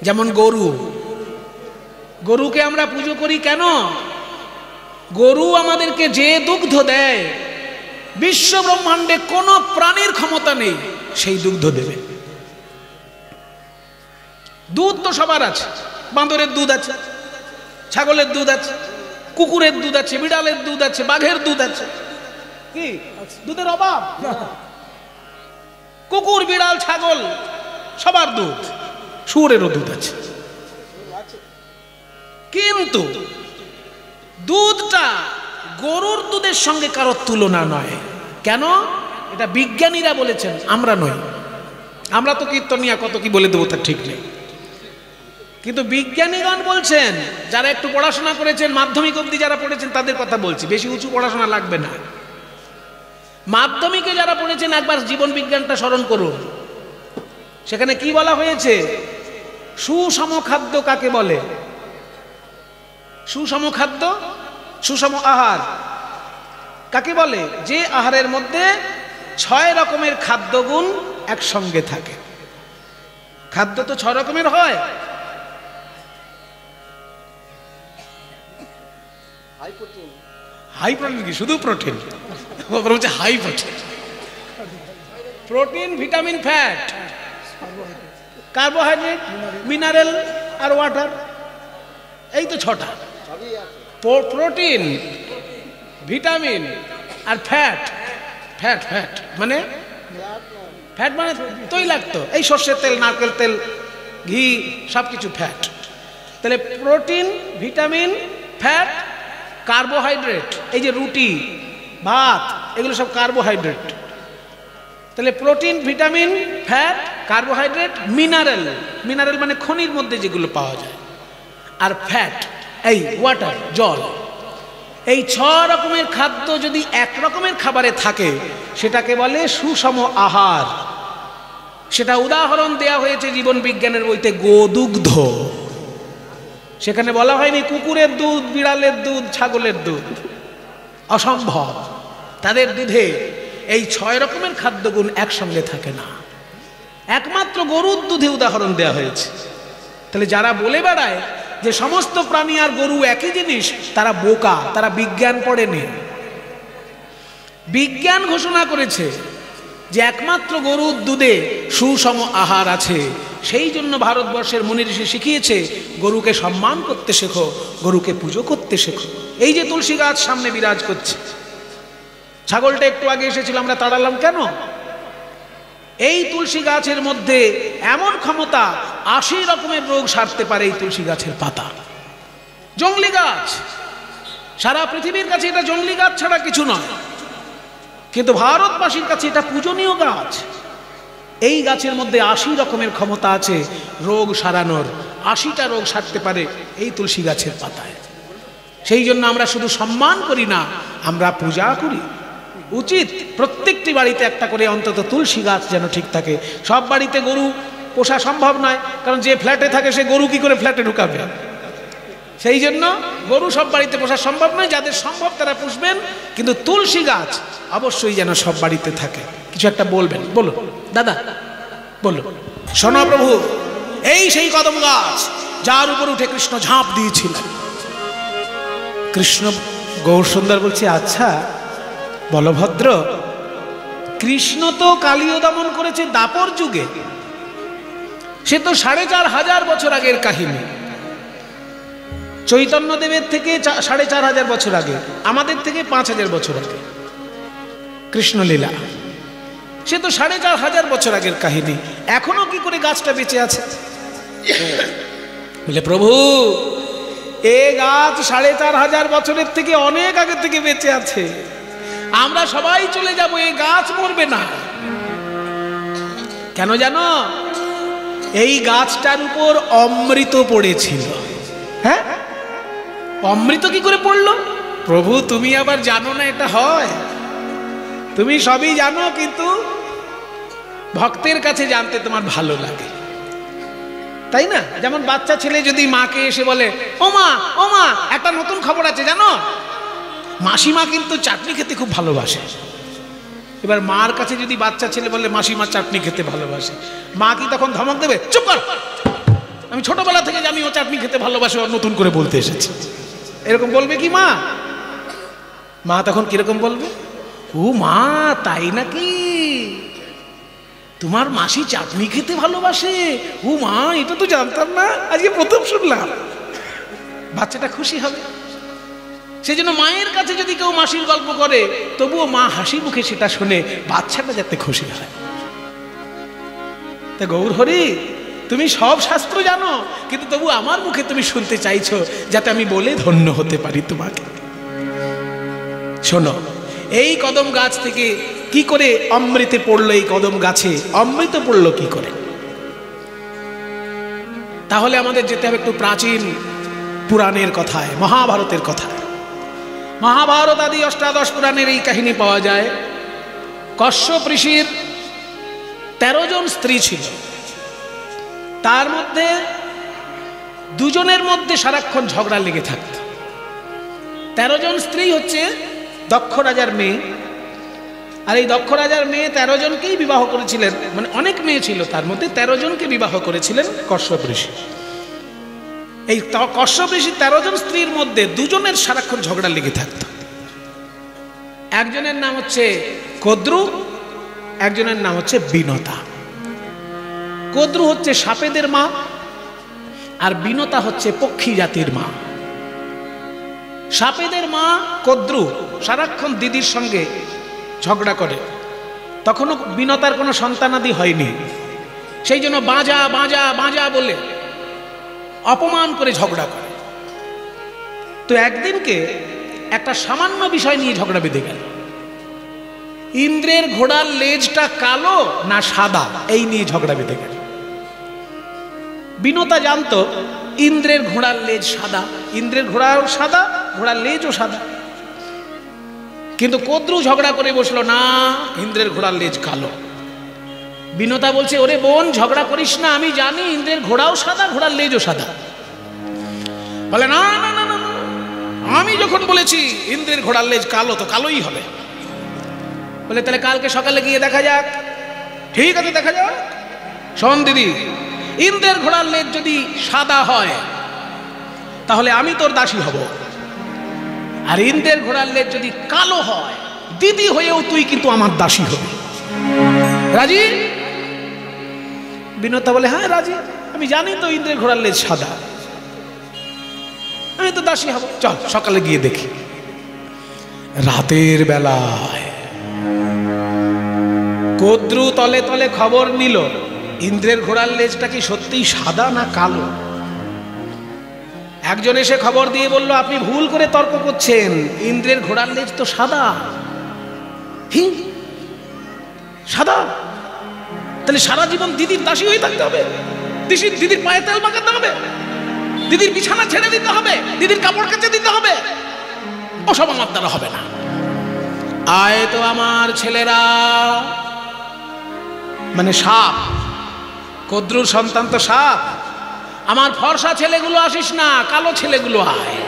যেমন গরু, গরুকে আমরা পুজো করি কেন? গরু আমাদেরকে যে দুগ্ধ দেয়, বিশ্ব ব্রহ্মাণ্ডে কোনো প্রাণীর ক্ষমতা নেই সেই দুগ্ধ দেবে। দুধ তো সবার আছে, বাঁদরের দুধ আছে, ছাগলের দুধ আছে, কুকুরের দুধ আছে, বিড়ালের দুধ আছে, বাঘের দুধ আছে। কি দুধের অভাব? কুকুর, বিড়াল, ছাগল সবার দুধ, শুয়োরেরও দুধ আছে। কিন্তু দুধটা গরুর দুধের সঙ্গে কারো তুলনা নয়। কেন? এটা বিজ্ঞানীরা বলেছেন, আমরা নই। আমরা তো কীর্তনিয়া কত কি বলে দেবো তার ঠিক নেই, কিন্তু বিজ্ঞানীগণ বলছেন, যারা একটু পড়াশোনা করেছেন, মাধ্যমিক অবধি যারা পড়েছেন তাদের কথা বলছি, বেশি উঁচু পড়াশোনা লাগবে না। মাধ্যমিকে যারা পড়েছেন একবার জীবন বিজ্ঞানটা স্মরণ করুন। সেখানে কি বলা হয়েছে? সুষম খাদ্য কাকে বলে? সুষম খাদ্য, সুষম আহার কাকে বলে? যে আহারের মধ্যে 6 রকমের খাদ্যগুণ একসঙ্গে থাকে। খাদ্য তো 6 রকমের হয়। হাই প্রোটিন কি? শুধু protein? High protein, protein, vitamin, fat, carbohydrate, mineral আর ওয়াটার, এই তো 6টা। প্রোটিন, ভিটামিন আর ফ্যাট। ফ্যাট ফ্যাট মানে ফ্যাট মানে তৈলাক্ত, এই সর্ষের তেল, নারকেল তেল, ঘি, সব কিছু ফ্যাট। তাহলে প্রোটিন, ভিটামিন, ফ্যাট, কার্বোহাইড্রেট, এই যে রুটি, ভাত, এগুলো সব কার্বোহাইড্রেট। তাহলে protein, vitamin, fat, carbohydrate, mineral, mineral মানে খনির মধ্যে যেগুলো পাওয়া যায়, আর ফ্যাট, এই ওয়াটার, জল। এই 6 রকমের খাদ্য যদি এক রকমের খাবারে থাকে সেটাকে বলে সুষম আহার। সেটা উদাহরণ দেয়া হয়েছে জীবন বিজ্ঞানের বইতে, গোদুগ্ধ। সেখানে বলা হয়নি কুকুরের দুধ, বিড়ালের দুধ, ছাগলের দুধ, অসম্ভব। তাদের দুধে এই 6 রকমের খাদ্যগুণ একসঙ্গে থাকে না, একমাত্র গরুর দুধে উদাহরণ দেয়া হয়েছে। তাহলে যারা বলে বেড়ায় যে সমস্ত প্রাণী আর গরু একই জিনিস, তারা বোকা, তারা বিজ্ঞান পড়েনি। বিজ্ঞান ঘোষণা করেছে যে একমাত্র গরুর দুধে সুষম আহার আছে। সেই জন্য ভারতবর্ষের মুনি ঋষি শিখিয়েছে, গরুকে সম্মান করতে শেখো, গরুকে পুজো করতে শেখো। এই যে তুলসী গাছ সামনে বিরাজ করছে, ছাগলটা একটু আগে এসেছিল, আমরা তাড়ালাম কেন? এই তুলসী গাছের মধ্যে এমন ক্ষমতা, 80 রকমের রোগ সারতে পারে এই তুলসী গাছের পাতা। জংলি গাছ, সারা পৃথিবীর কাছে এটা জংলি গাছ ছাড়া কিছু নয়, কিন্তু ভারতবাসীর কাছে এটা পূজনীয় গাছ। এই গাছের মধ্যে 80 রকমের ক্ষমতা আছে রোগ সারানোর। 80টা রোগ সারতে পারে এই তুলসী গাছের পাতায়। সেই জন্য আমরা শুধু সম্মান করি না, আমরা পূজা করি। উচিত প্রত্যেকটি বাড়িতে একটা করে অন্তত তুলসী গাছ যেন ঠিক থাকে। সব বাড়িতে গরু পোষা সম্ভব নয়, কারণ যে ফ্ল্যাটে থাকে সে গরু কি করে ফ্ল্যাটে ঢুকাবে? সেই জন্য গরু সব বাড়িতে পোষা সম্ভব নয়, যাদের সম্ভব তারা পুষবেন, কিন্তু তুলসী গাছ অবশ্যই যেন সব বাড়িতে থাকে। কিছু একটা বলবেন? বলো দাদা, বলো। শোনো প্রভু, এই সেই কদম গাছ যার উপর উঠে কৃষ্ণ ঝাঁপ দিয়েছিলেন। কৃষ্ণ গৌর সুন্দর বলছে, আচ্ছা বলভদ্র, কৃষ্ণ তো কালীয় দমন করেছে দাপর যুগে, সে তো 4500 বছর আগের কাহিনী। চৈতন্যদেবের থেকে 4500 বছর আগে, আমাদের থেকে 5000 বছর আগে কৃষ্ণলীলা। সে তো 4500 বছর আগের কাহিনী, এখনো কি করে গাছটা বেঁচে আছে? বলে প্রভু, এ গাছ 4500 বছরের থেকে অনেক আগে থেকে বেঁচে আছে। আমরা সবাই চলে যাব, এই গাছ মরবে না। কেন জানো? এই গাছটার উপর অমৃত পড়েছিল। হ্যাঁ, অমৃত কি করে পড়লো? প্রভু তুমি আবার জানো না এটা হয়? তুমি সবই জানো, কিন্তু ভক্তের কাছে জানতে তোমার ভালো লাগে, তাই না? যেমন বাচ্চা ছেলে যদি মাকে এসে বলে, ও মা একটা নতুন খবর আছে জানো, মাসিমা কিন্তু চাটনি খেতে খুব ভালোবাসে। এবার মার কাছে যদি বাচ্চা ছেলে বলে মাসিমা চাটনি খেতে ভালোবাসে, মা কি তখন ধমক দেবে, চুপ কর, আমি ছোটবেলা থেকে জানি ও চাটনি খেতে ভালোবাসে, ও নতুন করে বলতে এসেছে, এরকম বলবে কি মা? মা তখন কিরকম বলবে, ও মা তাই নাকি, তোমার মাসি চাটনি খেতে ভালোবাসে, ও মা এটা তো জানতাম না, আজকে প্রথম শুনলাম। বাচ্চাটা খুশি হবে। সেই জন্য মায়ের কাছে যদি কেউ মাসির গল্প করে, তবুও মা হাসি মুখে সেটা শুনে বাচ্চাটা যাতে খুশি হয়। তা গৌর হরি, তুমি সব শাস্ত্র জানো, কিন্তু তবু আমার মুখে তুমি শুনতে চাইছো যাতে আমি বলে ধন্য হতে পারি তোমাকে। শোনো, এই কদম গাছ থেকে কি করে অমৃতে পড়লো, এই কদম গাছে অমৃত পড়লো কি করে? তাহলে আমাদের যেতে হবে একটু প্রাচীন পুরাণের কথায়, মহাভারতের কথায়। মহাভারত আদি অষ্টাদশ পুরাণের এই কাহিনী পাওয়া যায়। কশ্যপ ঋষির 13 জন স্ত্রী ছিল, তার মধ্যে 2 জনের মধ্যে সারাক্ষণ ঝগড়া লেগে থাকত। 13 জন স্ত্রী হচ্ছে দক্ষ রাজার মেয়ে, আর এই দক্ষ রাজার মেয়ে 13 জনকেই বিবাহ করেছিলেন, মানে অনেক মেয়ে ছিল, তার মধ্যে 13 জনকে বিবাহ করেছিলেন কশ্যপ ঋষি। এই কশ্যপ ঋষি 13 জন স্ত্রীর মধ্যে 2 জনের সারাক্ষণ ঝগড়া লেগে থাকত। একজনের নাম হচ্ছে কদ্রু, একজনের নাম হচ্ছে বিনতা। কদ্রু হচ্ছে সাপেদের মা, আর বিনতা হচ্ছে পক্ষী জাতির মা। সাপেদের মা কদ্রু সারাক্ষণ দিদির সঙ্গে ঝগড়া করে, তখনও বিনতার কোনো সন্তানাদি হয়নি, সেই জন্য বাজা বাজা বাজা বলে অপমান করে ঝগড়া করে। তো একদিনকে একটা সামান্য বিষয় নিয়ে ঝগড়া বেঁধে গেল, ইন্দ্রের ঘোড়ার লেজটা কালো না সাদা, এই নিয়ে ঝগড়া বেঁধে গেল। বিনতা জানতো ইন্দ্রের ঘোড়ার লেজ সাদা, ইন্দ্রের ঘোড়াও সাদা, ঘোড়ার লেজও সাদা, কিন্তু কদ্রু ঝগড়া করে বসলো, না ইন্দ্রের ঘোড়ার লেজ কালো। বিনতা বলছে, ওরে বোন ঝগড়া করিস না, আমি জানি ইন্দ্রের ঘোড়াও সাদা, ঘোড়ার লেজও সাদা। বলে না না না না, আমি যখন বলেছি ইন্দ্রের ঘোড়ার লেজ কালো, তো কালোই হবে। বলে তাহলে কালকে সকালে গিয়ে দেখা যাক। ঠিক আছে, দেখা যাক। শোন দিদি, ইন্দ্রের ঘোড়ার লেজ যদি সাদা হয় তাহলে আমি তোর দাসী হব, আর ইন্দ্রের ঘোড়ার লেজ যদি কালো হয়, দিদি হয়েও তুই কিন্তু আমার দাসী হবি। রাজি? বিনতা বলে, হ্যাঁ রাজি, আমি জানি তো ইন্দ্রের ঘোড়ার লেজ সাদা, আমি তো দাসী হব, চল সকালে গিয়ে দেখি। রাতের বেলায় কদ্রু তলে তলে খবর নিল, ইন্দ্রের ঘোড়ার লেজটা কি সত্যিই সাদা না কালো। একজন এসে খবর দিয়ে বলল, আপনি ভুল করে তর্ক করছেন, ইন্দ্রের ঘোড়ার লেজ তো সাদা। সাদা? তাহলে সারা জীবন দিদির দাসী হয়ে থাকতে হবে, দিদির পায়ে তেল মাখাতে হবে, দিদির বিছানা ছেড়ে দিতে হবে, দিদির কাপড় কেচে দিতে হবে, ওসব আমার দ্বারা হবে না। আয় তো আমার ছেলেরা, মানে সাপ, কদ্রুর সন্তান তো সাপ, আমার ফর্সা ছেলেগুলো আসিস না, কালো ছেলেগুলো আয়।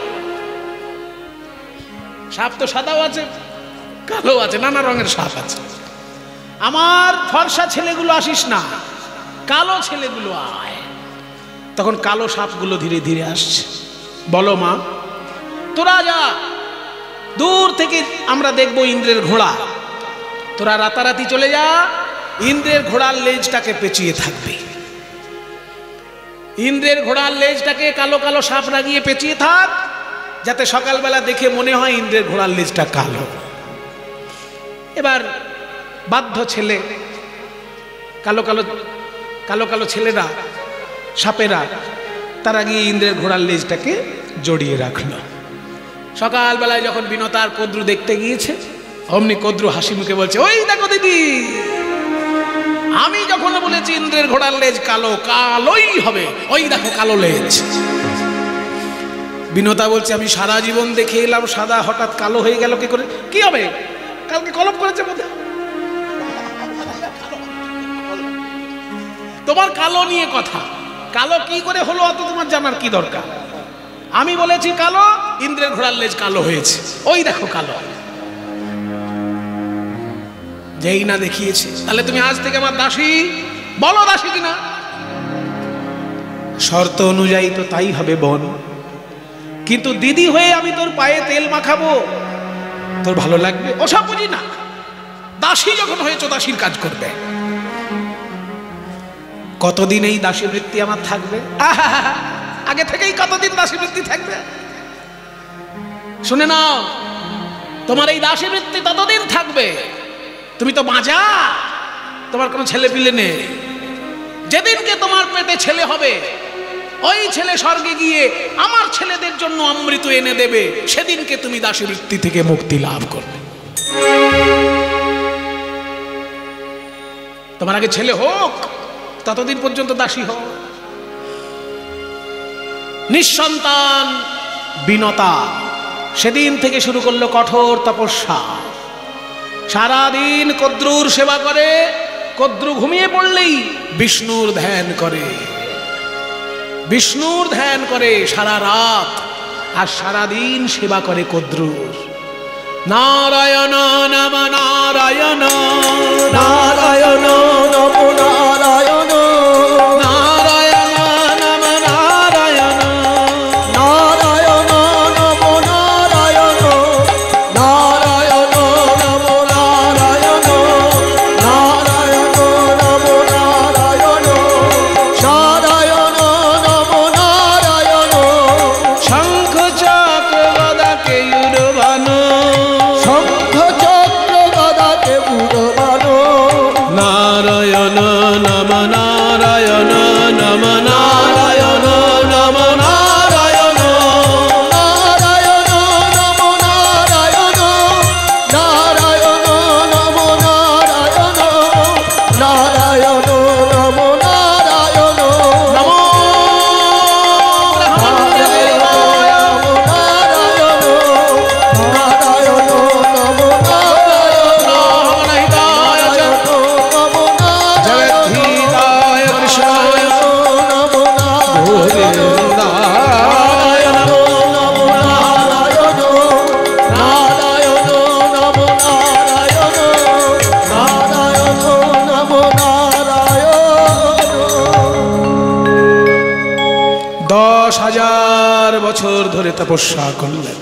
সাপ তো সাদাও আছে, কালো আছে, নানা রঙের সাপ আছে। আমার ফর্সা ছেলেগুলো আসিস না, কালো ছেলেগুলো আয়। তখন কালো সাপগুলো ধীরে ধীরে আসছে। বলো মা, তোরা যা, দূর থেকে আমরা দেখবো ইন্দ্রের ঘোড়া, তোরা রাতারাতি চলে যা, ইন্দ্রের ঘোড়ার লেজটাকে পেঁচিয়ে থাকবে, ইন্দ্রের ঘোড়ার লেজটাকে কালো কালো সাপ লাগিয়ে পেঁচিয়ে থাক, যাতে সকালবেলা দেখে মনে হয় ইন্দ্রের ঘোড়ার লেজটা কালো। এবার বাধ্য ছেলে, কালো কালো কালো কালো ছেলেরা, সাপেরা, তারা গিয়ে ইন্দ্রের ঘোড়ার লেজটাকে জড়িয়ে রাখলো। সকালবেলায় যখন বিনতা আর কদ্রু দেখতে গিয়েছে, অমনি কদ্রু হাসি মুখে বলছে, ওই দেখো দিদি, আমি যখন বলেছি ইন্দ্রের ঘোড়ার লেজ কালো, কালোই হবে, ওই দেখো কালো লেজ। বিনতা বলছে, আমি সারা জীবন দেখে এলাম সাদা, হঠাৎ কালো হয়ে গেল কি করে? কি হবে? কালকে কলপ করেছে বোধহয়। তোমার কালো নিয়ে কথা, কালো কি করে হলো অত তোমার জানার কি দরকার? আমি বলেছি কালো, ইন্দ্রের ঘোড়ার লেজ কালো হয়েছে, ওই দেখো কালো, যেই না দেখিয়েছে। তাহলে তুমি আজ থেকে আমার দাসী, বলো দাসী কিনা? শর্ত অনুযায়ী তো তাই হবে বোন, কিন্তু দিদি হয়ে আমি তোর পায়ে তেল মাখাবো, তোর ভালো লাগবে? ওসব বুঝি না, দাসী যখন হয়েছ দাসীর কাজ করবে। কতদিন এই দাসী বৃত্তি আমার থাকবে? আগে থেকেই কতদিন দাসী বৃত্তি থাকবে? শুনে নাও, তোমার এই দাসী বৃত্তি ততদিন থাকবে, তুমি তো বাঁচা, তোমার কোনো ছেলে পিলে নেই। যেদিনকে তোমার পেটে ছেলে হবে, ওই ছেলে স্বর্গে গিয়ে আমার ছেলেদের জন্য অমৃত এনে দেবে, সেদিনকে তুমি দাসী বৃত্তি থেকে মুক্তি লাভ করবে। তোমার আগে ছেলে হোক, ততদিন পর্যন্ত দাসী হোক। নিঃসন্তান বিনতা সেদিন থেকে শুরু করলো কঠোর তপস্যা। সারাদিন কদ্রুর সেবা করে, কদ্রু ঘুমিয়ে পড়লেই বিষ্ণুর ধ্যান করে, বিষ্ণুর ধ্যান করে সারা রাত, আর সারাদিন সেবা করে কদ্রুর। নারায়ণ নম নারায়ণ, নারায়ণ নম নারায়ণ, নারায়ণ নম নারায়ণ, নারায়ণ নম নারায়ণ, নারায়ণ নম নারায়ণ, নারায়ণ নম নারায়ণ, নারায়ণ নম নারায়ণ, শঙ্খ চক্র গদা কেয়ুরবাণ, শঙ্খ চক্র গদা কেয়ুরবাণ, নারায়ণ নম নারায়ণ, নম নারায়ণ নম নারায়ণ, নারায়ণ নম নারায়ণ, নারায়ণ নম নারায়ণ, নারায়ণ নম নারায়ণ, নমো ব্রহ্মদেবায়, নারায়ণ, নারায়ণ নম নারায়ণ, ব্রহ্মণহিতায় চ নম জগদ্ধিতায় কৃষ্ণায় নম গোবিন্দায় নমঃ। নারায়ণ নম নারায়ণ, নারায়ণ নম নারায়ণ। 10,000 বছর ধরে তপস্যা করলেন,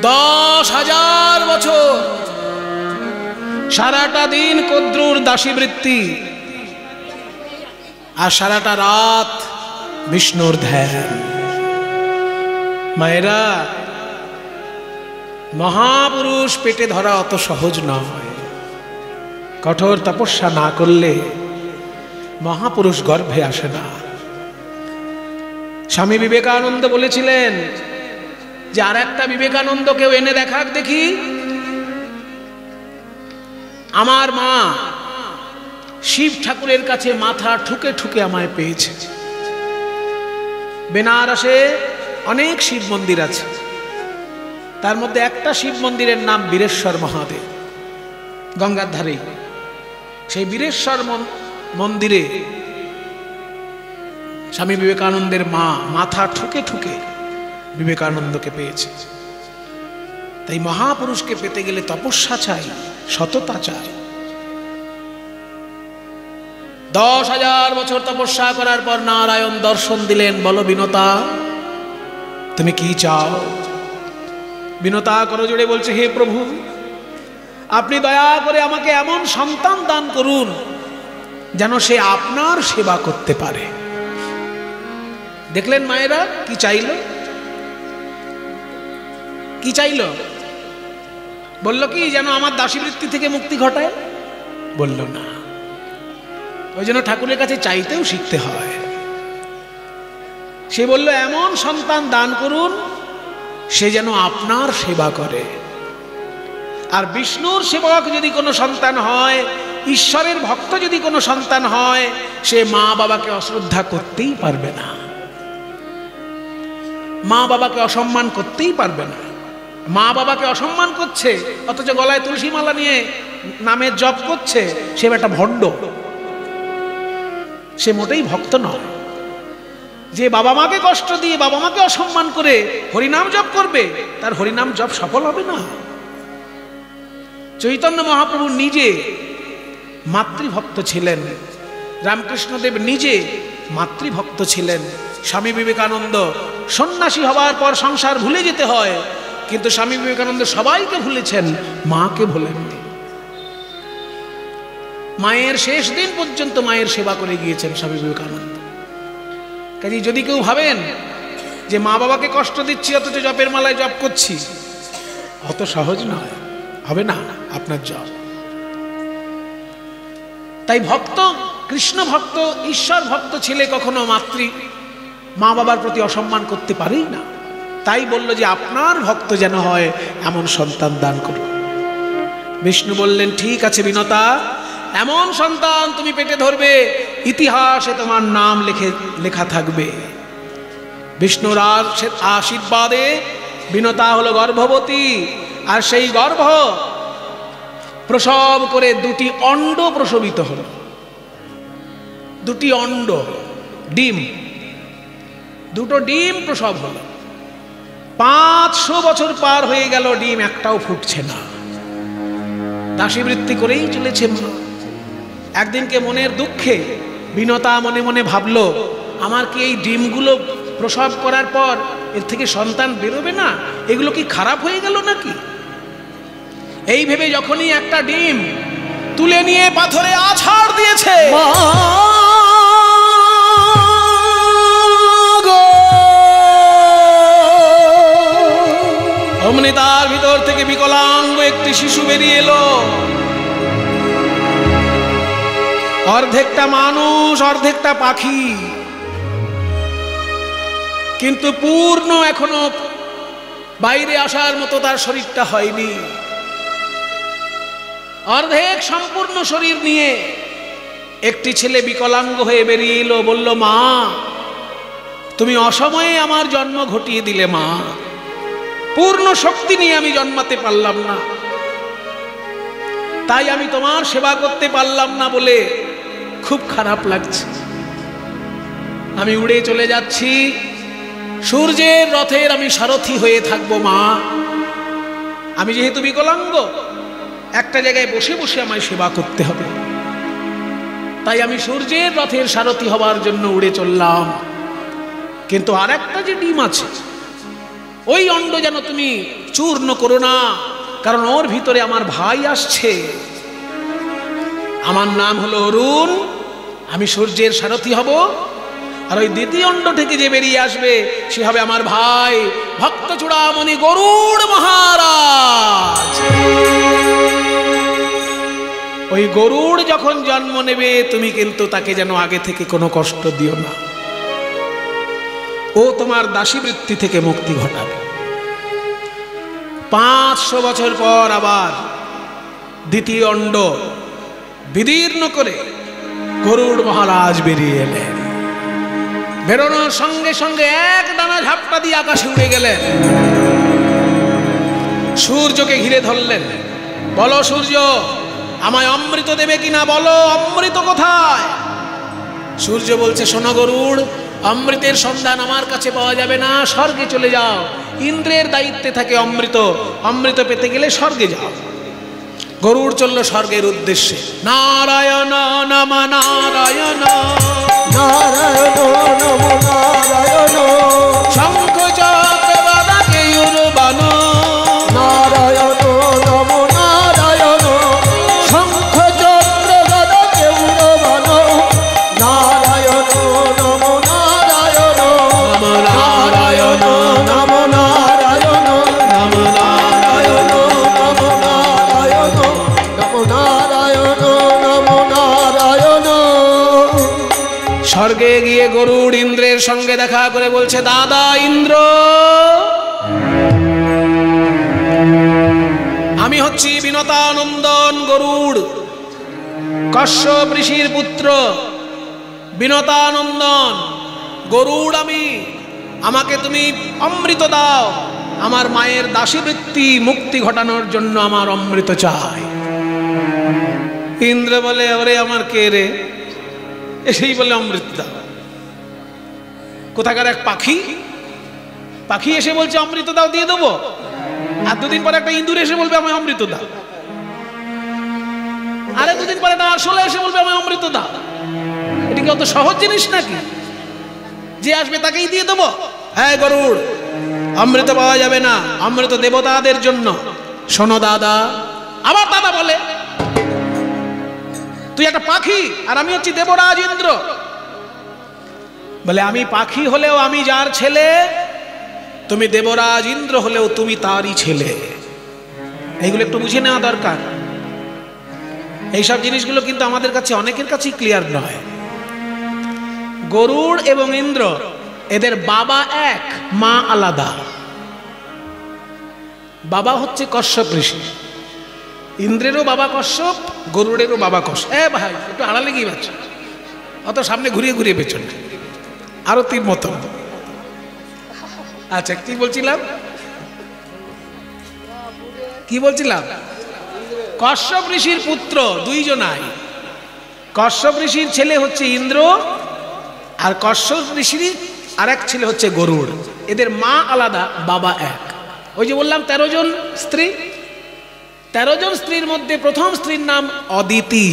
10,000 বছর, সারাটা দিন কদ্রুর দাসী বৃত্তি, আর সারাটা রাত বিষ্ণুর ধ্যান। মায়েরা, মহাপুরুষ পেটে ধরা অত সহজ নয়। কঠোর তপস্যা না করলে মহাপুরুষ গর্ভে আসে না। স্বামী বিবেকানন্দ বলেছিলেন যে আর একটা বিবেকানন্দকেও এনে দেখাক দেখি। আমার মা শিব ঠাকুরের কাছে মাথা ঠুকে ঠুকে আমায় পেয়েছে। বেনারসে অনেক শিব মন্দির আছে, তার মধ্যে একটা শিব মন্দিরের নাম বীরেশ্বর মহাদেব, গঙ্গার ধারে। সেই বীরেশ্বর মন্দিরে স্বামী বিবেকানন্দের মা মাথা ঠুকে ঠুকে বিবেকানন্দকে পেয়েছে। তাই মহাপুরুষকে পেতে গেলে তপস্যা চাই, সততা চাই। 10,000 বছর তপস্যা করার পর নারায়ণ দর্শন দিলেন। বলো বিনতা, তুমি কি চাও? বিনতা করো জোরে বলছে, হে প্রভু, আপনি দয়া করে আমাকে এমন সন্তান দান করুন যেন সে আপনার সেবা করতে পারে। দেখলেন মায়েরা কি চাইল? কি চাইল? বলল কি যেন আমার দাসীবৃত্তি থেকে মুক্তি ঘটায়? বলল না। ওই জন্য ঠাকুরের কাছে চাইতেও শিখতে হয়। সে বলল এমন সন্তান দান করুন সে যেন আপনার সেবা করে। আর বিষ্ণুর সেবক যদি কোনো সন্তান হয়, ঈশ্বরের ভক্ত যদি কোনো সন্তান হয়, সে মা বাবাকে অশ্রদ্ধা করতেই পারবে না, মা বাবাকে অসম্মান করতেই পারবে না। মা বাবাকে অসম্মান করছে অথচ গলায় তুলসী মালা নিয়ে নামের জপ করছে, সে একটা ভণ্ড। সে মোটেই ভক্ত নয়। যে বাবা মাকে কষ্ট দিয়ে, বাবা মাকে অসম্মান করে হরিনাম জপ করবে, তার হরিনাম জপ সফল হবে না। চৈতন্য মহাপ্রভু নিজে মাতৃভক্ত ছিলেন, রামকৃষ্ণদেব নিজে মাতৃভক্ত ছিলেন। স্বামী বিবেকানন্দ সন্ন্যাসী হবার পর সংসার ভুলে যেতে হয়, কিন্তু স্বামী বিবেকানন্দ সবাইকে ভুলেছেন, মাকে ভুলেননি। মায়ের শেষ দিন পর্যন্ত মায়ের সেবা করে গিয়েছেন স্বামী বিবেকানন্দ। কাজে যদি কেউ ভাবেন যে মা বাবাকে কষ্ট দিচ্ছি অথচ জপের মালায় জপ করছি, অত সহজ নয়, হবে না আপনার জপ। তাই ভক্ত, কৃষ্ণ ভক্ত, ঈশ্বর ভক্ত ছেলে কখনো মা বাবার প্রতি অসম্মান করতে পারেই না। তাই বলল যে আপনার ভক্ত যেন হয় এমন সন্তান দান করুন। বিষ্ণু বললেন, ঠিক আছে বিনতা, এমন সন্তান তুমি পেটে ধরবে, ইতিহাসে তোমার নাম লেখা থাকবে। বিষ্ণুর আশীর্বাদে বিনতা হলো গর্ভবতী, আর সেই গর্ভ প্রসব করে 2টি অণ্ড প্রসবিত হলো। 2টি অণ্ড, ডিম, 2টো ডিম প্রসব হলো। 500 বছর পার হয়ে গেল, ডিম একটাও ফুটছে না। দাসীবৃত্তি করেই চলেছে মা। একদিনকে মনের দুঃখে বিনতা মনে মনে ভাবলো, আমার কি এই ডিমগুলো প্রসব করার পর এর থেকে সন্তান বেরোবে না? এগুলো কি খারাপ হয়ে গেল নাকি? এই ভেবে যখনই একটা ডিম তুলে নিয়ে পাথরে আছাড় দিয়েছে, অমনি তার ভিতর থেকে বিকলাঙ্গ একটি শিশু বেরিয়ে এলো। অর্ধেকটা মানুষ, অর্ধেকটা পাখি, কিন্তু পূর্ণ এখনো বাইরে আসার মতো তার শরীরটা হয়নি। অর্ধেক সম্পূর্ণ শরীর নিয়ে একটি ছেলে বিকলাঙ্গ হয়ে বেরিয়ে এলো। বলল, মা, তুমি অসময়ে আমার জন্ম ঘটিয়ে দিলে মা, পূর্ণ শক্তি নিয়ে আমি জন্মাতে পারলাম না, তাই আমি তোমার সেবা করতে পারলাম না বলে খুব খারাপ লাগছে। আমি উড়ে চলে যাচ্ছি, সূর্যের রথের আমি সারথি হয়ে থাকবো মা। আমি যেহেতু বিকলাঙ্গ, একটা জায়গায় বসে বসে আমায় সেবা করতে হবে, তাই আমি সূর্যের রথের সারথি হবার জন্য উড়ে চললাম। কিন্তু আর একটা যে ডিম আছে, ওই অণ্ড যেন তুমি চূর্ণ করো না, কারণ ওর ভিতরে আমার ভাই আসছে। আমার নাম হলো অরুণ, আমি সূর্যের সারথি হব, আর ওই দ্বিতীয় অণ্ড থেকে যে বেরিয়ে আসবে সে হবে আমার ভাই ভক্ত চূড়ামণি গরুড় মহারাজ। ওই গরুড় যখন জন্ম নেবে, তুমি কিন্তু তাকে যেন আগে থেকে কোনো কষ্ট দিও না, ও তোমার দাসীবৃত্তি থেকে মুক্তি ঘটাবে। 500 বছর পর আবার দ্বিতীয় অণ্ড বিদীর্ণ করে গরুড় মহারাজ বেরিয়ে এলেন। বেরোনোর সঙ্গে সঙ্গে এক ডানা ঝাপটা দিয়ে আকাশে উড়ে গেলেন। সূর্যকে ঘিরে ধরলেন, বলো সূর্য, আমায় অমৃত দেবে কিনা, বলো অমৃত কোথায়? সূর্য বলছে, শোনো গরুড়, অমৃতের সন্ধান আমার কাছে পাওয়া যাবে না, স্বর্গে চলে যাও, ইন্দ্রের দায়িত্বে থাকে অমৃত, অমৃত পেতে গেলে স্বর্গে যাও। গরুড় চলল স্বর্গের উদ্দেশ্যে। নারায়ণ নম নারায়ণ, নারায়ণ নম নারায়ণ, শঙ্খ চক্র গদা কেয়ুর বাণ, নারায়ণ নম নারায়ণ, শঙ্খ চক্র গদা কেয়ুর বাণ, নারায়ণ নম নারায়ণ, নম নারায়ণ নম নারায়ণ, নম নারায়ণ নম নারায়ণ, নম নারায়ণ, নম নারায়ণ। স্বর্গে গিয়ে গরুড় ইন্দ্রের সঙ্গে দেখা করে বলছে, দাদা ইন্দ্র, আমি হচ্ছি বিনতানন্দন গরুড়, কশ্যপ ঋষির পুত্র বিনতানন্দন গরুড় আমি। আমাকে তুমি অমৃত দাও, আমার মায়ের দাসীবৃত্তি মুক্তি ঘটানোর জন্য আমার অমৃত চাই। ইন্দ্র বলে, ওরে আমার কে রে, এসেই বলে অমৃত দাও। কোথাকার এক পাখি, পাখি এসে বলছে অমৃত দাও, দিয়ে দেবো। আর দুদিন পরে একটা ইঁদুর এসে বলবে আমায় অমৃত দাও। আরে দুদিন পরে একটা আরশোলা এসে বলবে আমায় অমৃত দাও। এটা কি অত সহজ জিনিস নাকি যে আসবে তাকেই দিয়ে দেবো? হ্যাঁ গরুড়, অমৃত পাওয়া যাবে না, অমৃত দেবতাদের জন্য। শোনো দাদা, আবার দাদা বলে, তুই একটা পাখি আর আমি হচ্ছি দেবরাজ ইন্দ্র। বলে আমি পাখি হলেও আমি যার ছেলে, তুমি দেবরাজ ইন্দ্র হলেও তুমি তারই ছেলে। এইগুলো একটু বুঝে নেওয়া দরকার। এইসব জিনিসগুলো কিন্তু আমাদের কাছে অনেকের কাছেই ক্লিয়ার নয়। গরুড় এবং ইন্দ্র এদের বাবা এক, মা আলাদা। বাবা হচ্ছে কশ্যপ ঋষি। ইন্দ্রেরও বাবা কশ্যপ, গরুড়েরও বাবা কশ্যপ। ভাই একটু আড়ালে গিয়ে বাচ্চা, অত সামনে ঘুরিয়ে ঘুরিয়ে পেছনে আরো তীর মতো। আচ্ছা কি বলছিলাম, কি বলছিলাম? কশ্যপ ঋষির পুত্র দুইজনাই। কশ্যপ ঋষির ছেলে হচ্ছে ইন্দ্র, আর কশ্যপ ঋষির আর এক ছেলে হচ্ছে গরুড়। এদের মা আলাদা, বাবা এক। ওই যে বললাম 13 জন স্ত্রী, 13 জন স্ত্রীর মধ্যে প্রথম স্ত্রীর নাম অদিতি।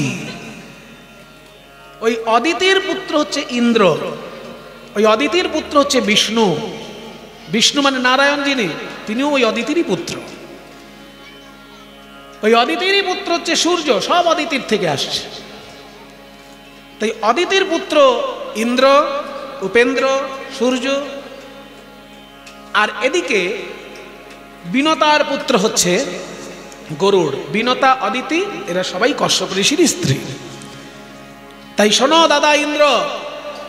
ওই অদিতির পুত্র হচ্ছে ইন্দ্র, ওই অদিতির পুত্র হচ্ছে বিষ্ণু। বিষ্ণু মানে নারায়ণ যিনি, তিনিও ওই অদিতিরই পুত্র। ওই অদিতিরই পুত্র হচ্ছে সূর্য, সব অদিতির থেকে আসছে। তাই অদিতির পুত্র ইন্দ্র, উপেন্দ্র, সূর্য। আর এদিকে বিনতার পুত্র হচ্ছে গরুড়। বিনতা, অদিতি এরা সবাই কশ্যপ ঋষির স্ত্রী। তাই শোনো দাদা ইন্দ্র,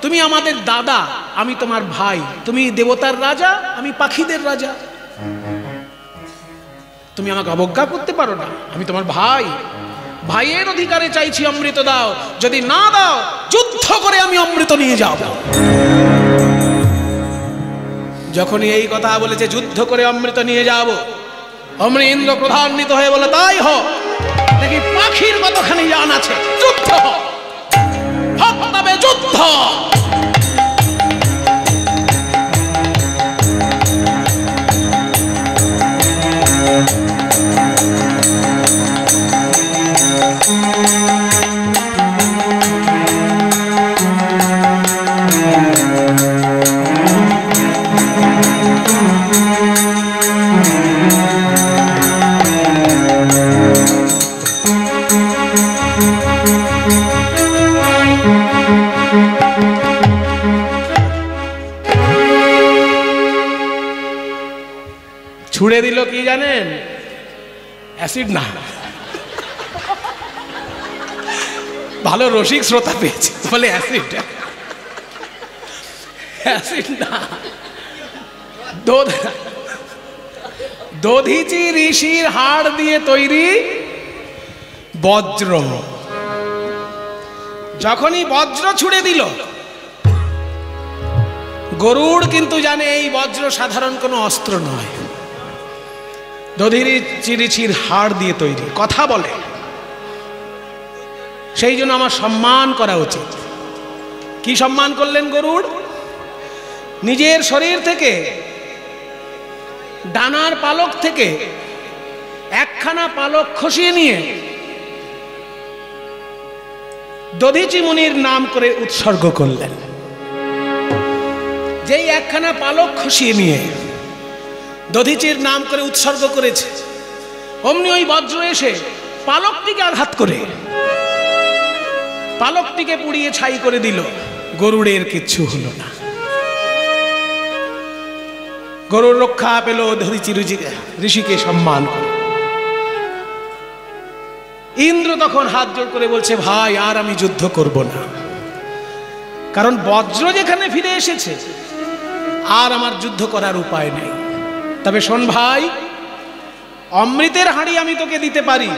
তুমি আমাদের দাদা, আমি তোমার ভাই। তুমি দেবতার রাজা, আমি পাখিদের রাজা। তুমি আমাকে অবজ্ঞা করতে পারো না, আমি তোমার ভাই। ভাইয়ের অধিকারে চাইছি অমৃত দাও, যদি না দাও যুদ্ধ করে আমি অমৃত নিয়ে যাব। যখনই এই কথা বলেছে যুদ্ধ করে অমৃত নিয়ে যাব, অমনি ইন্দ্র ক্রোধান্বিত হয়ে বলে তাই হোক, দেখি পাখির কতখানি জান আছে, যুদ্ধ হবে, যুদ্ধ। ছুড়ে দিল কি জানেন? অ্যাসিড না, ভালো রসিক শ্রোতা পেয়েছে বলে অ্যাসিড। অ্যাসিড না, দধিচি ঋষির হাড় দিয়ে তৈরি বজ্র। যখনই বজ্র ছুড়ে দিল, গরুড় কিন্তু জানে এই বজ্র সাধারণ কোনো অস্ত্র নয়, দধিচি ঋষির হাড় দিয়ে তৈরি, কথা বলে। সেই জন্য আমার সম্মান করা উচিত। কি সম্মান করলেন গরুড়? নিজের শরীর থেকে, ডানার পালক থেকে একখানা পালক খসিয়ে নিয়ে দধিচি মুনির নাম করে উৎসর্গ করলেন। যেই একখানা পালক খসিয়ে নিয়ে দধিচির নাম করে উৎসর্গ করেছে, অমনি ওই বজ্র এসে পালকটিকে আঘাত করে পালকটিকে পুড়িয়ে ছাই করে দিল। গরুড়ের কিচ্ছু হলো না, গরুর রক্ষা পেল দধিচি ঋষিকে সম্মান করে। ইন্দ্র তখন হাত জোড় করে বলছে ভাই আর আমি যুদ্ধ করব না, কারণ বজ্র যেখানে ফিরে এসেছে আর আমার যুদ্ধ করার উপায় নেই। তবে শোন ভাই, অমৃতের হাঁড়ি আমি তোকে দিতে পারি,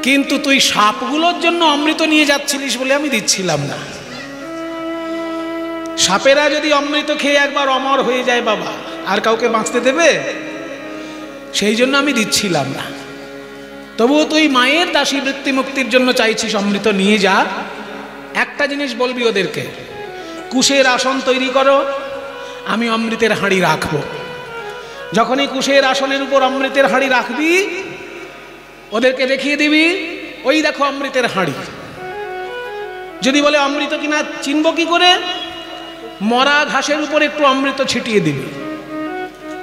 কিন্তু তুই সাপগুলোর জন্য অমৃত নিয়ে যাচ্ছিলিস বলে আমি দিচ্ছিলাম না। সাপেরা যদি অমৃত খেয়ে একবার অমর হয়ে যায় বাবা, আর কাউকে বাঁচতে দেবে? সেই জন্য আমি দিচ্ছিলাম না। তবুও তুই মায়ের দাসী বৃত্তি মুক্তির জন্য চাইছিস অমৃত নিয়ে যা, একটা জিনিস বলবি ওদেরকে, কুশের আসন তৈরি করো, আমি অমৃতের হাঁড়ি রাখবো। যখনই কুশের আসনের উপর অমৃতের হাঁড়ি রাখবি, ওদেরকে দেখিয়ে দিবি, ওই দেখো অমৃতের হাঁড়ি। যদি বলে অমৃত কিনা চিনব কি করে, মরা ঘাসের উপর একটু অমৃত ছিটিয়ে দিবি,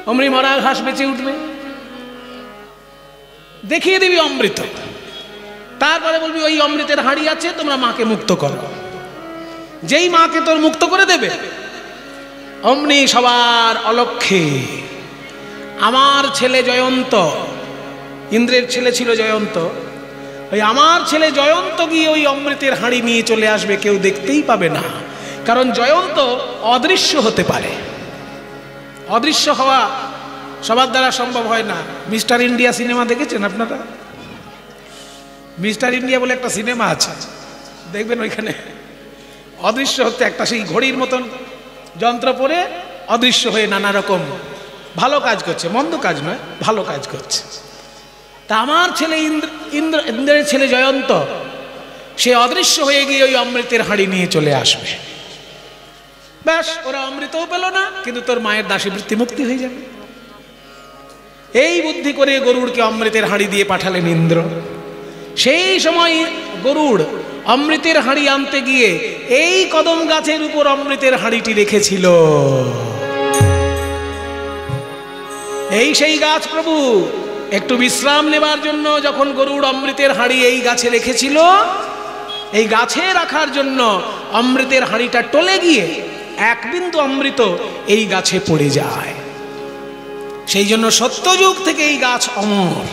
অমনি মরা ঘাস বেঁচে উঠবে। দেখিয়ে দিবি অমৃত, তারপরে বলবি ওই অমৃতের হাঁড়ি আছে, তোমরা মাকে মুক্ত করো। যেই মাকে তোর মুক্ত করে দেবে, অমনি সবার অলক্ষ্যে আমার ছেলে জয়ন্ত, ইন্দ্রের ছেলে ছিল জয়ন্ত, ওই আমার ছেলে জয়ন্ত গিয়ে ওই অমৃতের হাঁড়ি নিয়ে চলে আসবে, কেউ দেখতেই পাবে না। কারণ জয়ন্ত অদৃশ্য হতে পারে, অদৃশ্য হওয়া সবার দ্বারা সম্ভব হয় না। মিস্টার ইন্ডিয়া সিনেমা দেখেছেন আপনারা? মিস্টার ইন্ডিয়া বলে একটা সিনেমা আছে, দেখবেন ওইখানে অদৃশ্য হতে একটা সেই ঘড়ির মতন যন্ত্র পরে অদৃশ্য হয়ে নানা রকম ভালো কাজ করছে, মন্দ কাজ নয়, ভালো কাজ করছে। তা আমার ছেলে ইন্দ্রের ছেলে জয়ন্ত, সে অদৃশ্য হয়ে গিয়ে ওই অমৃতের হাঁড়ি নিয়ে চলে আসবে। ব্যাস, ওরা অমৃতও পেল না, কিন্তু তোর মায়ের দাসী বৃত্তি মুক্তি হয়ে যাবে। এই বুদ্ধি করে গরুড়কে অমৃতের হাঁড়ি দিয়ে পাঠালেন ইন্দ্র। সেই সময় গরুড় অমৃতের হাঁড়ি আনতে গিয়ে এই কদম গাছের উপর অমৃতের হাঁড়িটি রেখেছিল। এই সেই গাছ প্রভু, একটু বিশ্রাম নেবার জন্য যখন গরুড় অমৃতের হাঁড়ি এই গাছে রেখেছিল, এই গাছে রাখার জন্য অমৃতের হাঁড়িটা টলে গিয়ে এক বিন্দু অমৃত এই গাছে পড়ে যায়। সেই জন্য সত্যযুগ থেকে এই গাছ অমর।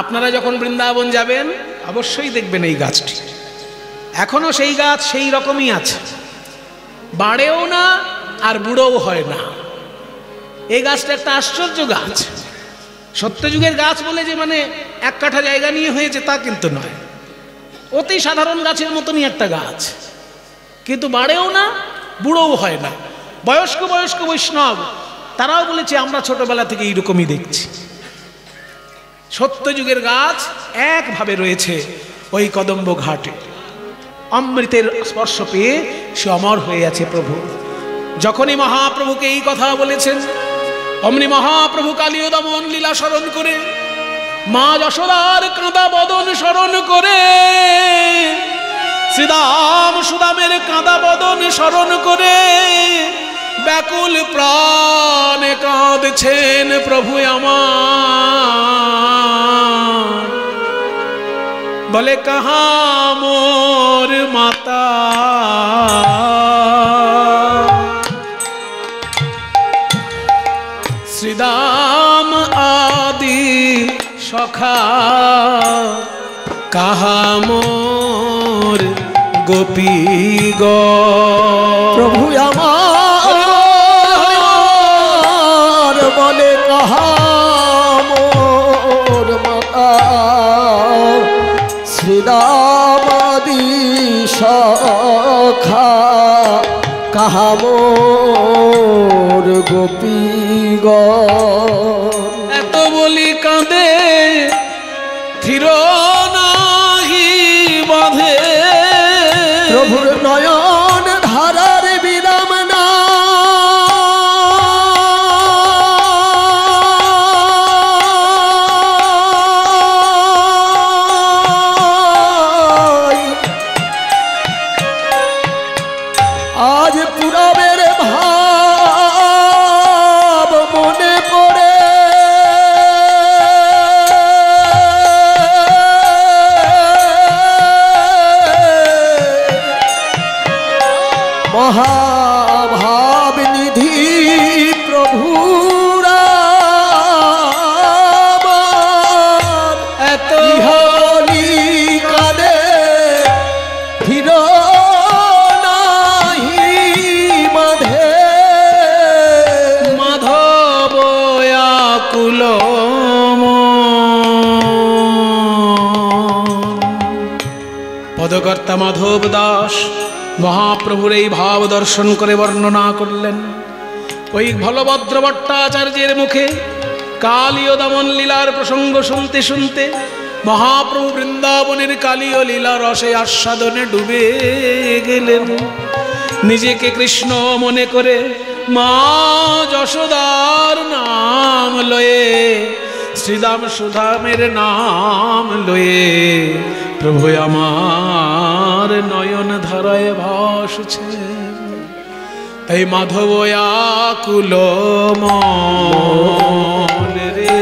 আপনারা যখন বৃন্দাবন যাবেন অবশ্যই দেখবেন এই গাছটি, এখনো সেই গাছ সেই রকমই আছে, বাড়েও না আর বুড়োও হয় না। এই গাছটা একটা আশ্চর্য গাছ। সত্যযুগের গাছ বলে যে মানে এক কাঠা জায়গা নিয়ে হয়েছে তা কিন্তু নয়, অতি সাধারণ গাছের মতনই একটা গাছ, কিন্তু বাড়েও না বুড়োও হয় না। বয়স্ক বয়স্ক বৈষ্ণব তারাও বলেছে আমরা ছোটবেলা থেকে এইরকমই দেখছি। সত্যযুগের গাছ একভাবে রয়েছে ওই কদম্ব ঘাটে, অমৃতের স্পর্শ পেয়ে সে অমর হয়ে আছে। প্রভু যখনই মহাপ্রভুকে এই কথা বলেছেন, অমনি মহাপ্রভু কালীয় দমন লীলা স্মরণ করে, মা যশোদার কাঁদা বদন স্মরণ করে, শ্রীদাম সুদামের কাঁদা বদন স্মরণ করে ব্যাকুল প্রাণে কাঁদছেন প্রভু আমার। বলে কাহা মোর মাতা, শ্রীদাম আদি সখা, কাহা মোর গোপী গো। প্রভু আমার বলে কাহা মোর মাতা, শ্রীদামাদি সখা, কাহা মোর গোপী গো। এত বলি কাঁদে থির নাহি বাঁধে, প্রভুর নয়ন ধারার বিরাম না, আজ পুরবের ভাব মনে পড়ে, মহাভাব নিধি প্রভুরা এত হলি কানে ফির নাহি বাঁধে, মাধব আকুল পদকর্তা মাধব দাস মহাপ্রভুর এই ভাব দর্শন করে বর্ণনা করলেন। ওই বলভদ্র ভট্টাচার্যের মুখে কালীয় দমন লীলার প্রসঙ্গ শুনতে শুনতে মহাপ্রভু বৃন্দাবনের কালী ও লীলা রসে আস্বাদনে ডুবে গেলেন। নিজেকে কৃষ্ণ মনে করে মা যশোদার নাম লয়ে, শ্রীদাম সুধামের নাম লয়ে প্রভু আমার নয়ন ধারায় ভাসছে। তাই মাধব আকুল মন রে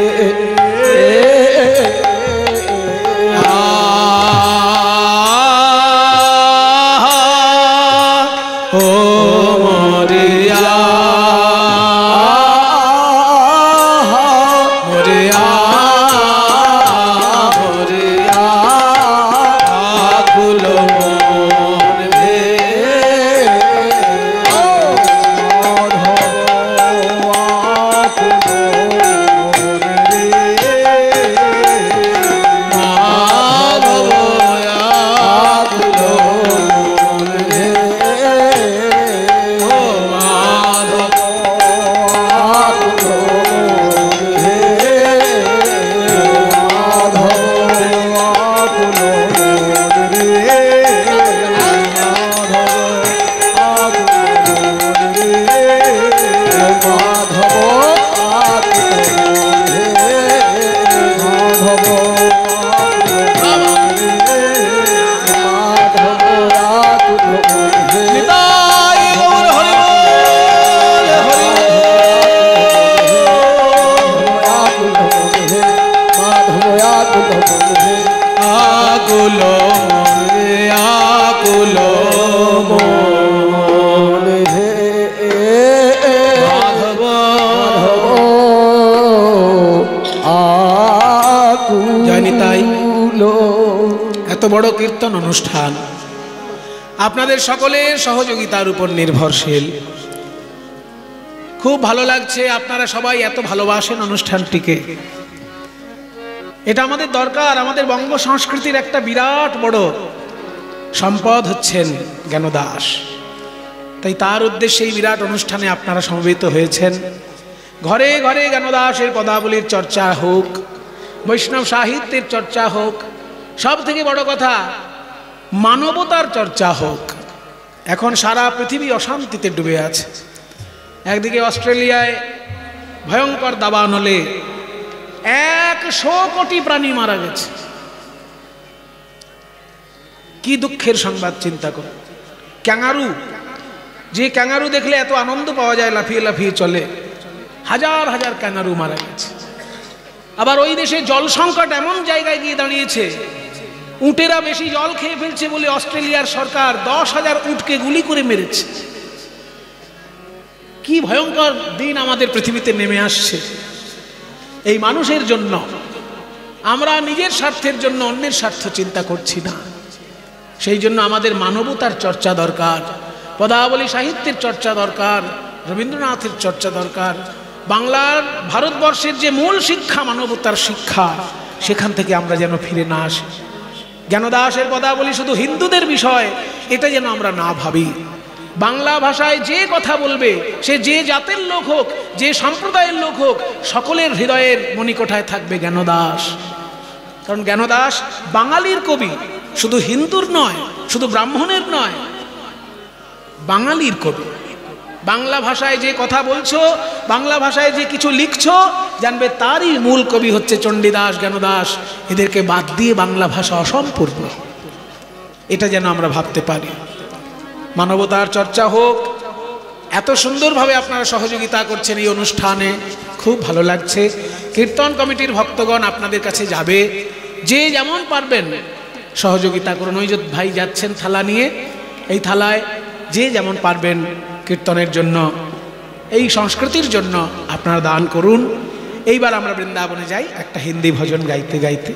ও মরিয়া মরিয়া মরিয়া আকুল মন রে এত বড় কীর্তন অনুষ্ঠান আপনাদের সকলের সহযোগিতার উপর নির্ভরশীল। খুব ভালো লাগছে, আপনারা সবাই এত ভালোবাসেন অনুষ্ঠানটিকে। এটা আমাদের দরকার। আমাদের বঙ্গ সংস্কৃতির একটা বিরাট বড় সম্পদ হচ্ছেন জ্ঞানদাস। তাই তার উদ্দেশ্যে এই বিরাট অনুষ্ঠানে আপনারা সমবেত হয়েছেন। ঘরে ঘরে জ্ঞানদাসের পদাবলীর চর্চা হোক, বৈষ্ণব সাহিত্যের চর্চা হোক, সব থেকে বড় কথা মানবতার চর্চা হোক। এখন সারা পৃথিবী অশান্তিতে ডুবে আছে। একদিকে অস্ট্রেলিয়ায় ভয়ঙ্কর দাবানলে 100 কোটি প্রাণী মারা গেছে। কি দুঃখের সংবাদ চিন্তা করুন। ক্যাঙ্গারু, যে ক্যাঙ্গারু দেখলে এত আনন্দ পাওয়া যায়, লাফিয়ে লাফিয়ে চলে, হাজার হাজার ক্যাঙ্গারু মারা গেছে। আবার ওই দেশে জল সংকট এমন জায়গায় গিয়ে দাঁড়িয়েছে, উটেরা বেশি জল খেয়ে ফেলছে বলে অস্ট্রেলিয়ার সরকার 10,000 উটকে গুলি করে মেরেছে। কি ভয়ঙ্কর দিন আমাদের পৃথিবীতে নেমে আসছে এই মানুষের জন্য। আমরা নিজের স্বার্থের জন্য অন্যের স্বার্থ চিন্তা করছি না। সেই জন্য আমাদের মানবতার চর্চা দরকার, পদাবলী সাহিত্যের চর্চা দরকার, রবীন্দ্রনাথের চর্চা দরকার। বাংলার ভারতবর্ষের যে মূল শিক্ষা মানবতার শিক্ষা, সেখান থেকে আমরা যেন ফিরে না আসি। জ্ঞানদাসের পদাবলী শুধু হিন্দুদের বিষয় এটা যেন আমরা না ভাবি। বাংলা ভাষায় যে কথা বলবে, সে যে জাতের লোক হোক, যে সম্প্রদায়ের লোক হোক, সকলের হৃদয়ের মণিকোঠায় থাকবে জ্ঞানদাস। কারণ জ্ঞানদাস বাঙালির কবি, শুধু হিন্দুর নয়, শুধু ব্রাহ্মণের নয়, বাঙালির কবি। বাংলা ভাষায় যে কথা বলছো, বাংলা ভাষায় যে কিছু লিখছো, জানবে তারই মূল কবি হচ্ছে চণ্ডীদাস, জ্ঞানদাস। এদেরকে বাদ দিয়ে বাংলা ভাষা অসম্পূর্ণ, এটা যেন আমরা ভাবতে পারি। মানবতার চর্চা হোক। এত সুন্দরভাবে আপনারা সহযোগিতা করছেন এই অনুষ্ঠানে, খুব ভালো লাগছে। কীর্তন কমিটির ভক্তগণ আপনাদের কাছে যাবে, যে যেমন পারবেন সহযোগিতা করুন। ওই যে ভাই যাচ্ছেন থালা নিয়ে, এই থালায় যে যেমন পারবেন কীর্তনের জন্য, এই সংস্কৃতির জন্য আপনারা দান করুন। এইবার আমরা বৃন্দাবনে যাই একটা হিন্দি ভজন গাইতে গাইতে।